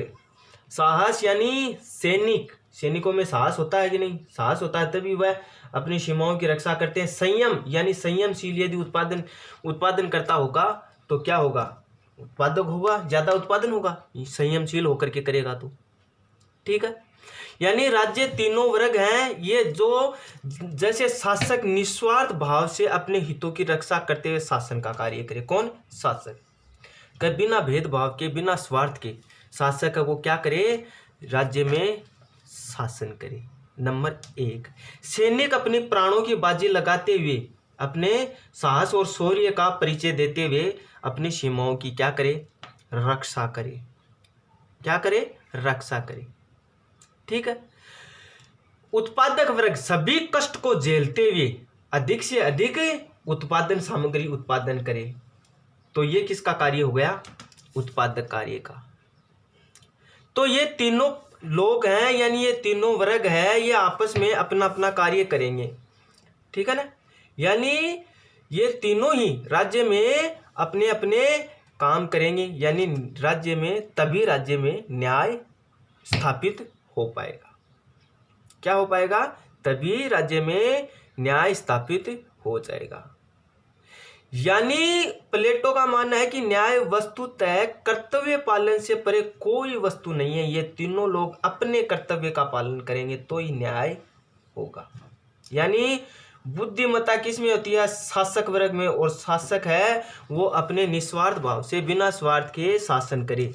साहस यानी सैनिक, सैनिकों में साहस होता है कि नहीं? साहस होता है तभी वह अपनी सीमाओं की रक्षा करते हैं। संयम यानी संयमशील, यदि उत्पादन करता होगा तो क्या होगा? उत्पादक होगा, ज्यादा उत्पादन होगा, संयमशील होकर के करेगा तो। ठीक है, यानी राज्य तीनों वर्ग हैं ये, जो जैसे शासक निस्वार्थ भाव से अपने हितों की रक्षा करते हुए शासन का कार्य करे। कौन? शासक। कि बिना भेदभाव के, बिना स्वार्थ के शासक वो क्या करे? राज्य में शासन करे। नंबर 1 सैनिक अपने प्राणों की बाजी लगाते हुए, अपने साहस और शौर्य का परिचय देते हुए अपनी सीमाओं की क्या करे? रक्षा करे। क्या करे? रक्षा करे। ठीक है। उत्पादक वर्ग सभी कष्ट को झेलते हुए अधिक से अधिक उत्पादन सामग्री उत्पादन करे। तो ये किसका कार्य हो गया? उत्पादक कार्य का। तो ये तीनों लोग हैं, यानी ये तीनों वर्ग है, ये आपस में अपना अपना कार्य करेंगे। ठीक है ना? यानी ये तीनों ही राज्य में अपने अपने काम करेंगे। यानी राज्य में, तभी राज्य में न्याय स्थापित हो पाएगा। क्या हो पाएगा? तभी राज्य में न्याय स्थापित हो जाएगा। यानी प्लेटो का मानना है कि न्याय वस्तुतः कर्तव्य पालन से परे कोई वस्तु नहीं है। ये तीनों लोग अपने कर्तव्य का पालन करेंगे तो ही न्याय होगा। यानी बुद्धिमत्ता किस में होती है? शासक वर्ग में। और शासक है वो अपने निस्वार्थ भाव से, बिना स्वार्थ के शासन करे।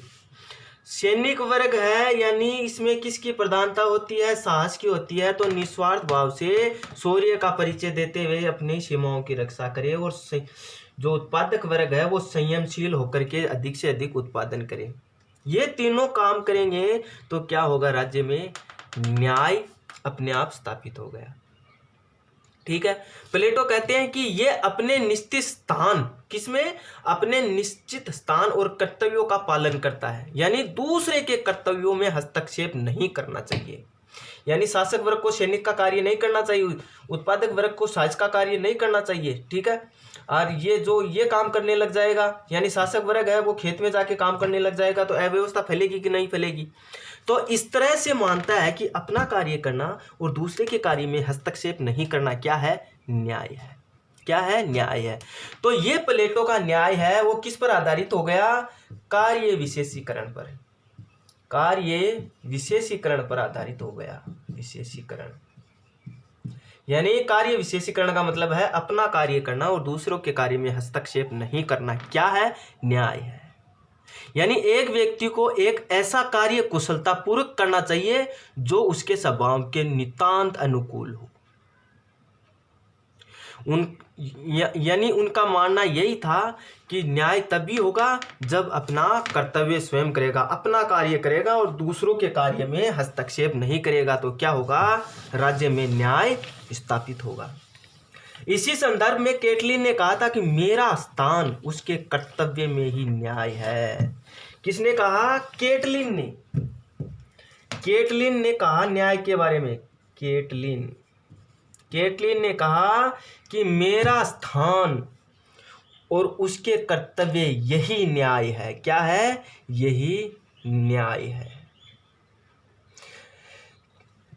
सैनिक वर्ग है, यानी इसमें किसकी प्रधानता होती है? साहस की होती है। तो निस्वार्थ भाव से शौर्य का परिचय देते हुए अपनी सीमाओं की रक्षा करे। और जो उत्पादक वर्ग है वो संयमशील होकर के अधिक से अधिक उत्पादन करे। ये तीनों काम करेंगे तो क्या होगा? राज्य में न्याय अपने आप स्थापित हो गया। ठीक है। प्लेटो कहते हैं कि ये अपने निश्चित स्थान, किसमें? अपने निश्चित स्थान और कर्तव्यों का पालन करता है। यानी दूसरे के कर्तव्यों में हस्तक्षेप नहीं करना चाहिए। यानी शासक वर्ग को सैनिक का कार्य नहीं करना चाहिए, उत्पादक वर्ग को साहस का कार्य नहीं करना चाहिए। ठीक है। और ये जो ये काम करने लग जाएगा, यानी शासक वर्ग है वो खेत में जाके काम करने लग जाएगा, तो अव्यवस्था फैलेगी कि नहीं फैलेगी? तो इस तरह से मानता है कि अपना कार्य करना और दूसरे के कार्य में हस्तक्षेप नहीं करना क्या है? न्याय है। क्या है? न्याय है। तो ये प्लेटो का न्याय है वो किस पर आधारित हो गया? कार्य विशेषीकरण पर। कार्य विशेषीकरण पर आधारित हो गया। विशेषीकरण यानी कार्य विशेषीकरण का मतलब है अपना कार्य करना और दूसरों के कार्य में हस्तक्षेप नहीं करना। क्या है? न्याय है। यानी एक व्यक्ति को एक ऐसा कार्य कुशलता पूर्वक करना चाहिए जो उसके स्वभाव के नितांत अनुकूल हो। यानी उनका मानना यही था कि न्याय तभी होगा जब अपना कर्तव्य स्वयं करेगा, अपना कार्य करेगा और दूसरों के कार्य में हस्तक्षेप नहीं करेगा, तो क्या होगा? राज्य में न्याय स्थापित होगा। इसी संदर्भ में कैटलिन ने कहा था कि मेरा स्थान उसके कर्तव्य में ही न्याय है। किसने कहा? कैटलिन ने। कैटलिन ने कहा न्याय के बारे में। कैटलिन ने कहा कि मेरा स्थान और उसके कर्तव्य यही न्याय है। क्या है? यही न्याय है।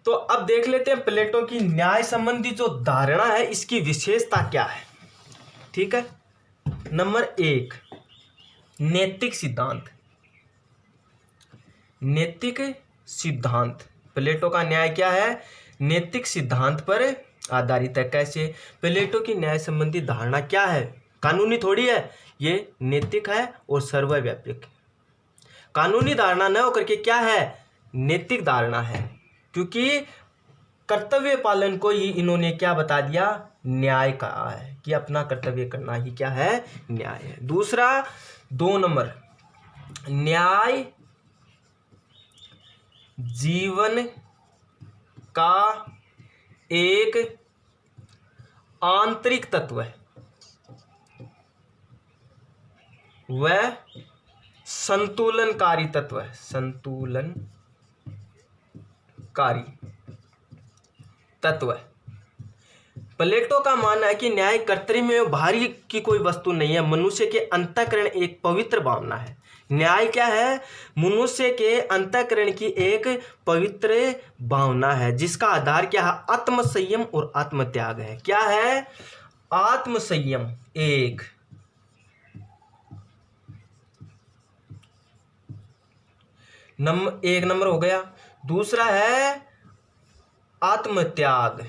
तो अब देख लेते हैं प्लेटो की न्याय संबंधी जो धारणा है इसकी विशेषता क्या है। ठीक है, नंबर 1, नैतिक सिद्धांत। नैतिक सिद्धांत, प्लेटो का न्याय क्या है? नैतिक सिद्धांत पर आधारित है। कैसे? प्लेटो की न्याय संबंधी धारणा क्या है? कानूनी थोड़ी है, ये नैतिक है और सर्वव्यापी। कानूनी धारणा न होकर के क्या है? नैतिक धारणा है, क्योंकि कर्तव्य पालन को ही इन्होंने क्या बता दिया? न्याय कहा है कि अपना कर्तव्य करना ही क्या है? न्याय है। दूसरा 2 नंबर, न्याय जीवन का एक आंतरिक तत्व है, वह संतुलनकारी तत्व है। संतुलनकारी तत्व है। प्लेटो का मानना है कि न्याय कर्तव्य में बाहरी की कोई वस्तु नहीं है, मनुष्य के अंतःकरण एक पवित्र भावना है। न्याय क्या है? मनुष्य के अंतःकरण की एक पवित्र भावना है, जिसका आधार क्या है? आत्मसंयम और आत्मत्याग है। क्या है? आत्मसंयम 1 नंबर हो गया। दूसरा है आत्मत्याग।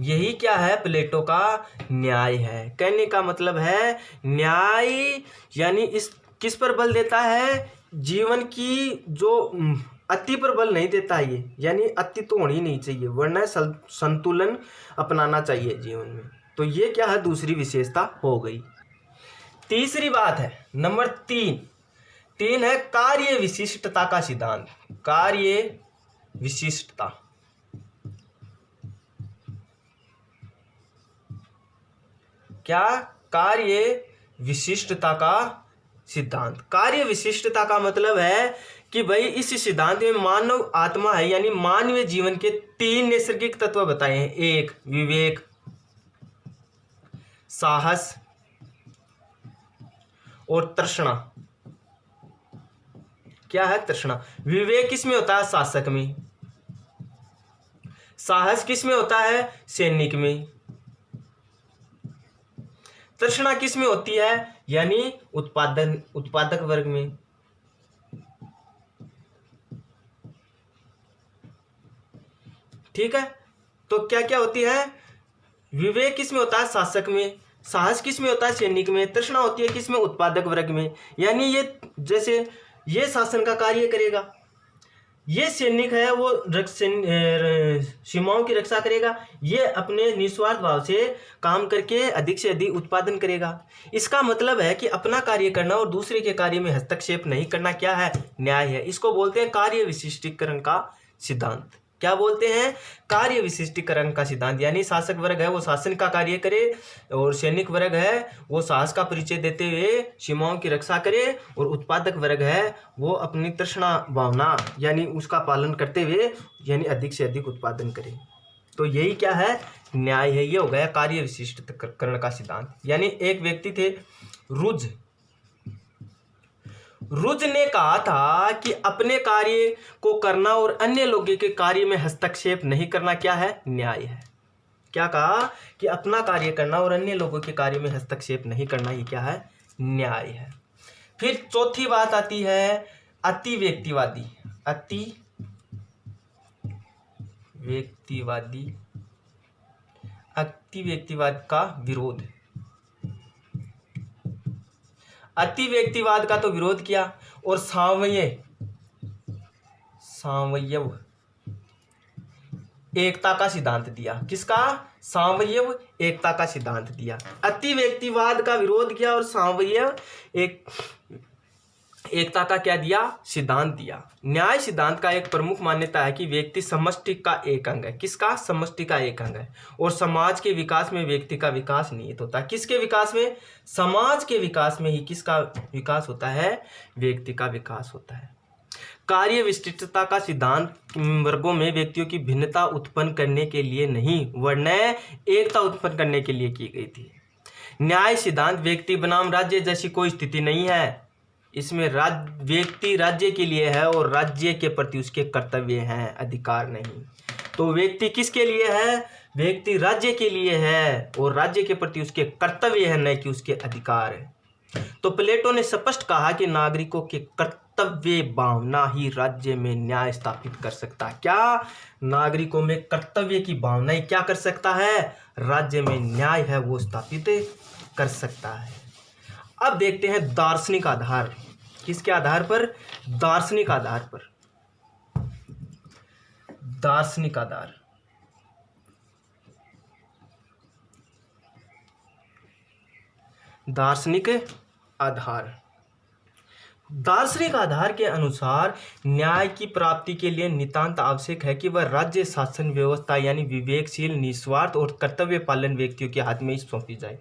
यही क्या है? प्लेटो का न्याय है। कहने का मतलब है न्याय यानी इस किस पर बल देता है? जीवन की जो अति पर बल नहीं देता ये, यानी अति तो होनी नहीं चाहिए, वरना संतुलन अपनाना चाहिए जीवन में। तो ये क्या है? दूसरी विशेषता हो गई। तीसरी बात है नंबर 3 है कार्य विशिष्टता का सिद्धांत। कार्य विशिष्टता, क्या? कार्य विशिष्टता का सिद्धांत। कार्य विशिष्टता का मतलब है कि भाई इस सिद्धांत में मानव आत्मा है, यानी मानवीय जीवन के 3 नैसर्गिक तत्व बताए हैं। 1 विवेक, साहस और तृष्णा। क्या है? तृष्णा। विवेक किसमें होता है? शासक में। साहस किसमें होता है? सैनिक में। तृष्णा किसमें होती है? यानी उत्पादक वर्ग में। ठीक है, तो क्या क्या होती है? विवेक किसमें होता है? शासक में। साहस किसमें होता है? सैनिक में। तृष्णा होती है किसमें? उत्पादक वर्ग में। यानी ये जैसे ये शासन का कार्य करेगा, ये सैनिक है वो सीमाओं की रक्षा करेगा, ये अपने निस्वार्थ भाव से काम करके अधिक से अधिक उत्पादन करेगा। इसका मतलब है कि अपना कार्य करना और दूसरे के कार्य में हस्तक्षेप नहीं करना क्या है? न्याय है। इसको बोलते हैं कार्य विशिष्टीकरण का सिद्धांत। क्या बोलते हैं? कार्य विशिष्टीकरण का सिद्धांत। यानी शासक वर्ग है वो शासन का कार्य करे और सैनिक वर्ग है वो साहस का परिचय देते हुए सीमाओं की रक्षा करे, और उत्पादक वर्ग है वो अपनी तृष्णा भावना यानी उसका पालन करते हुए यानी अधिक से अधिक उत्पादन करे। तो यही क्या है? न्याय है। ये हो गया कार्य विशिष्टीकरण का सिद्धांत। यानी एक व्यक्ति थे रुज ने कहा था कि अपने कार्य को करना और अन्य लोगों के कार्य में हस्तक्षेप नहीं करना क्या है? न्याय है। क्या कहा? कि अपना कार्य करना और अन्य लोगों के कार्य में हस्तक्षेप नहीं करना ही क्या है? न्याय है। फिर चौथी बात आती है अति व्यक्तिवादी। अति व्यक्तिवाद का विरोध। अति व्यक्तिवाद का तो विरोध किया और सावयव एकता का सिद्धांत दिया। किसका? सावयव एकता का सिद्धांत दिया। अति व्यक्तिवाद का विरोध किया और सावयव एकता का क्या दिया? सिद्धांत दिया। न्याय सिद्धांत का एक प्रमुख मान्यता है कि व्यक्ति समष्टि का एक अंग है। किसका? समष्टि का एक अंग है, और समाज के विकास में व्यक्ति का विकास निहित होता है। किसके विकास में? समाज के विकास में ही किसका विकास होता है? व्यक्ति का विकास होता है। कार्य विशिष्टता का सिद्धांत वर्गों में व्यक्तियों की भिन्नता उत्पन्न करने के लिए नहीं वरन एकता उत्पन्न करने के लिए की गई थी। न्याय सिद्धांत व्यक्ति बनाम राज्य जैसी कोई स्थिति नहीं है। इसमें व्यक्ति राज्य के लिए है और राज्य के प्रति उसके कर्तव्य हैं, अधिकार नहीं। तो व्यक्ति किसके लिए है? व्यक्ति राज्य के लिए है और राज्य के प्रति उसके कर्तव्य है, न कि उसके अधिकार है। तो प्लेटो ने स्पष्ट कहा कि नागरिकों के कर्तव्य भावना ही राज्य में न्याय स्थापित कर सकता है। क्या? नागरिकों में कर्तव्य की भावना ही क्या कर सकता है? राज्य में न्याय है वो स्थापित कर सकता है। अब देखते हैं दार्शनिक आधार। किसके आधार पर? दार्शनिक आधार पर। दार्शनिक आधार। दार्शनिक आधार। दार्शनिक आधार के अनुसार न्याय की प्राप्ति के लिए नितांत आवश्यक है कि वह राज्य शासन व्यवस्था यानी विवेकशील, निस्वार्थ और कर्तव्य पालन व्यक्तियों के हाथ में ही सौंपी जाए।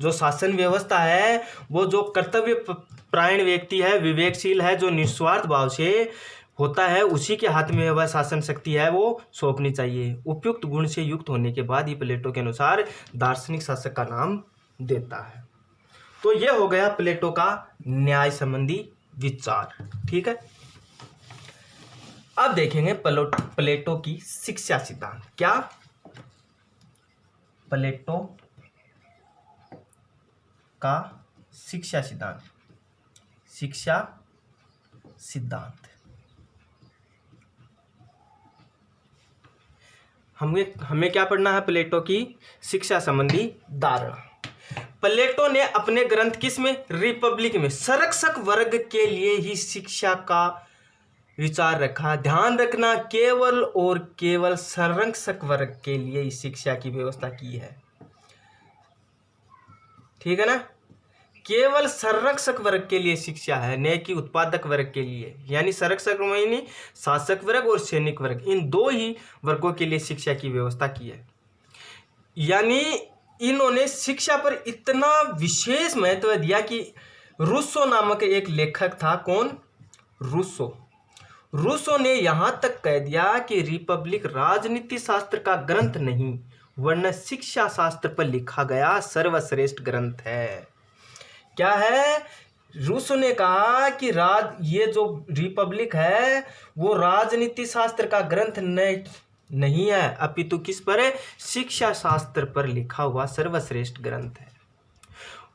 जो शासन व्यवस्था है वो जो कर्तव्य परायण व्यक्ति है, विवेकशील है, जो निस्वार्थ भाव से होता है, उसी के हाथ में वह शासन शक्ति है वो सौंपनी चाहिए। उपयुक्त गुण से युक्त होने के बाद ही प्लेटो के अनुसार दार्शनिक शासक का नाम देता है। तो यह हो गया प्लेटो का न्याय संबंधी विचार। ठीक है, अब देखेंगे प्लेटो की शिक्षा सिद्धांत। क्या? प्लेटो का शिक्षा सिद्धांत। शिक्षा सिद्धांत हमें क्या पढ़ना है? प्लेटो की शिक्षा संबंधी धारणा। प्लेटो ने अपने ग्रंथ किस में? रिपब्लिक में संरक्षक वर्ग के लिए ही शिक्षा का विचार रखा। ध्यान रखना, केवल और केवल संरक्षक वर्ग के लिए ही शिक्षा की व्यवस्था की है। ठीक है ना? केवल संरक्षक वर्ग के लिए शिक्षा है, न कि उत्पादक वर्ग के लिए। यानी संरक्षक यानी शासक वर्ग और सैनिक वर्ग, इन दो ही वर्गों के लिए शिक्षा की व्यवस्था की है। यानी इन्होंने शिक्षा पर इतना विशेष महत्व दिया कि रूसो नामक एक लेखक था। कौन? रूसो। रूसो ने यहां तक कह दिया कि रिपब्लिक राजनीति शास्त्र का ग्रंथ नहीं वरना शिक्षा शास्त्र पर लिखा गया सर्वश्रेष्ठ ग्रंथ है। क्या है? रूसो ने कहा कि ये जो रिपब्लिक है वो राजनीति शास्त्र का ग्रंथ नहीं है, अपितु किस पर है? शिक्षा शास्त्र पर लिखा हुआ सर्वश्रेष्ठ ग्रंथ है।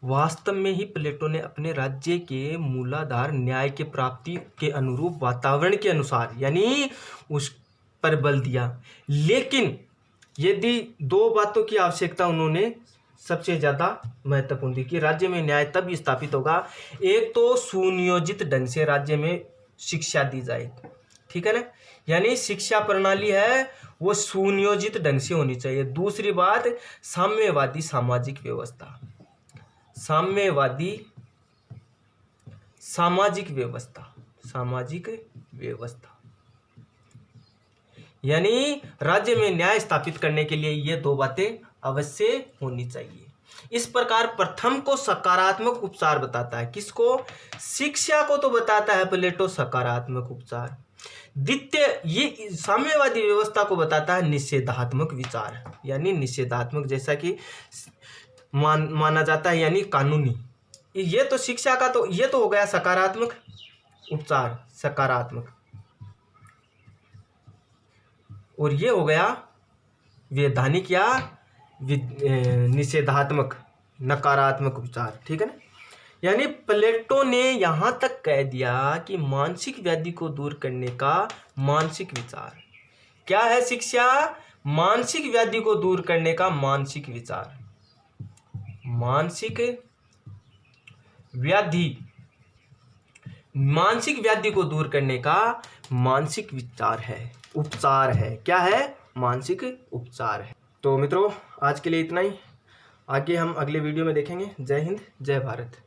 वास्तव में ही प्लेटो ने अपने राज्य के मूलाधार न्याय के प्राप्ति के अनुरूप वातावरण के अनुसार यानी उस पर बल दिया। लेकिन यदि दो बातों की आवश्यकता उन्होंने सबसे ज़्यादा महत्वपूर्ण थी कि राज्य में न्याय तब स्थापित होगा, एक तो सुनियोजित ढंग से राज्य में शिक्षा दी जाए। ठीक है ना? यानी शिक्षा प्रणाली है वो सुनियोजित ढंग से होनी चाहिए। दूसरी बात, साम्यवादी सामाजिक व्यवस्था। साम्यवादी सामाजिक व्यवस्था। सामाजिक व्यवस्था यानी राज्य में न्याय स्थापित करने के लिए ये दो बातें अवश्य होनी चाहिए। इस प्रकार प्रथम को सकारात्मक उपचार बताता है। किसको? शिक्षा को तो बताता है प्लेटो सकारात्मक उपचार। द्वितीय ये साम्यवादी व्यवस्था को बताता है निषेधात्मक विचार, यानी निषेधात्मक जैसा कि माना जाता है, यानी कानूनी। ये तो शिक्षा का तो ये तो हो गया सकारात्मक उपचार, सकारात्मक, और ये हो गया वैधानिक या निषेधात्मक नकारात्मक उपचार। ठीक है ना? यानी प्लेटो ने यहाँ तक कह दिया कि मानसिक व्याधि को दूर करने का मानसिक विचार क्या है? शिक्षा मानसिक व्याधि को दूर करने का मानसिक विचार, मानसिक व्याधि को दूर करने का मानसिक विचार है, उपचार है। क्या है? मानसिक उपचार है। तो मित्रों आज के लिए इतना ही। आगे हम अगले वीडियो में देखेंगे। जय हिंद, जय भारत।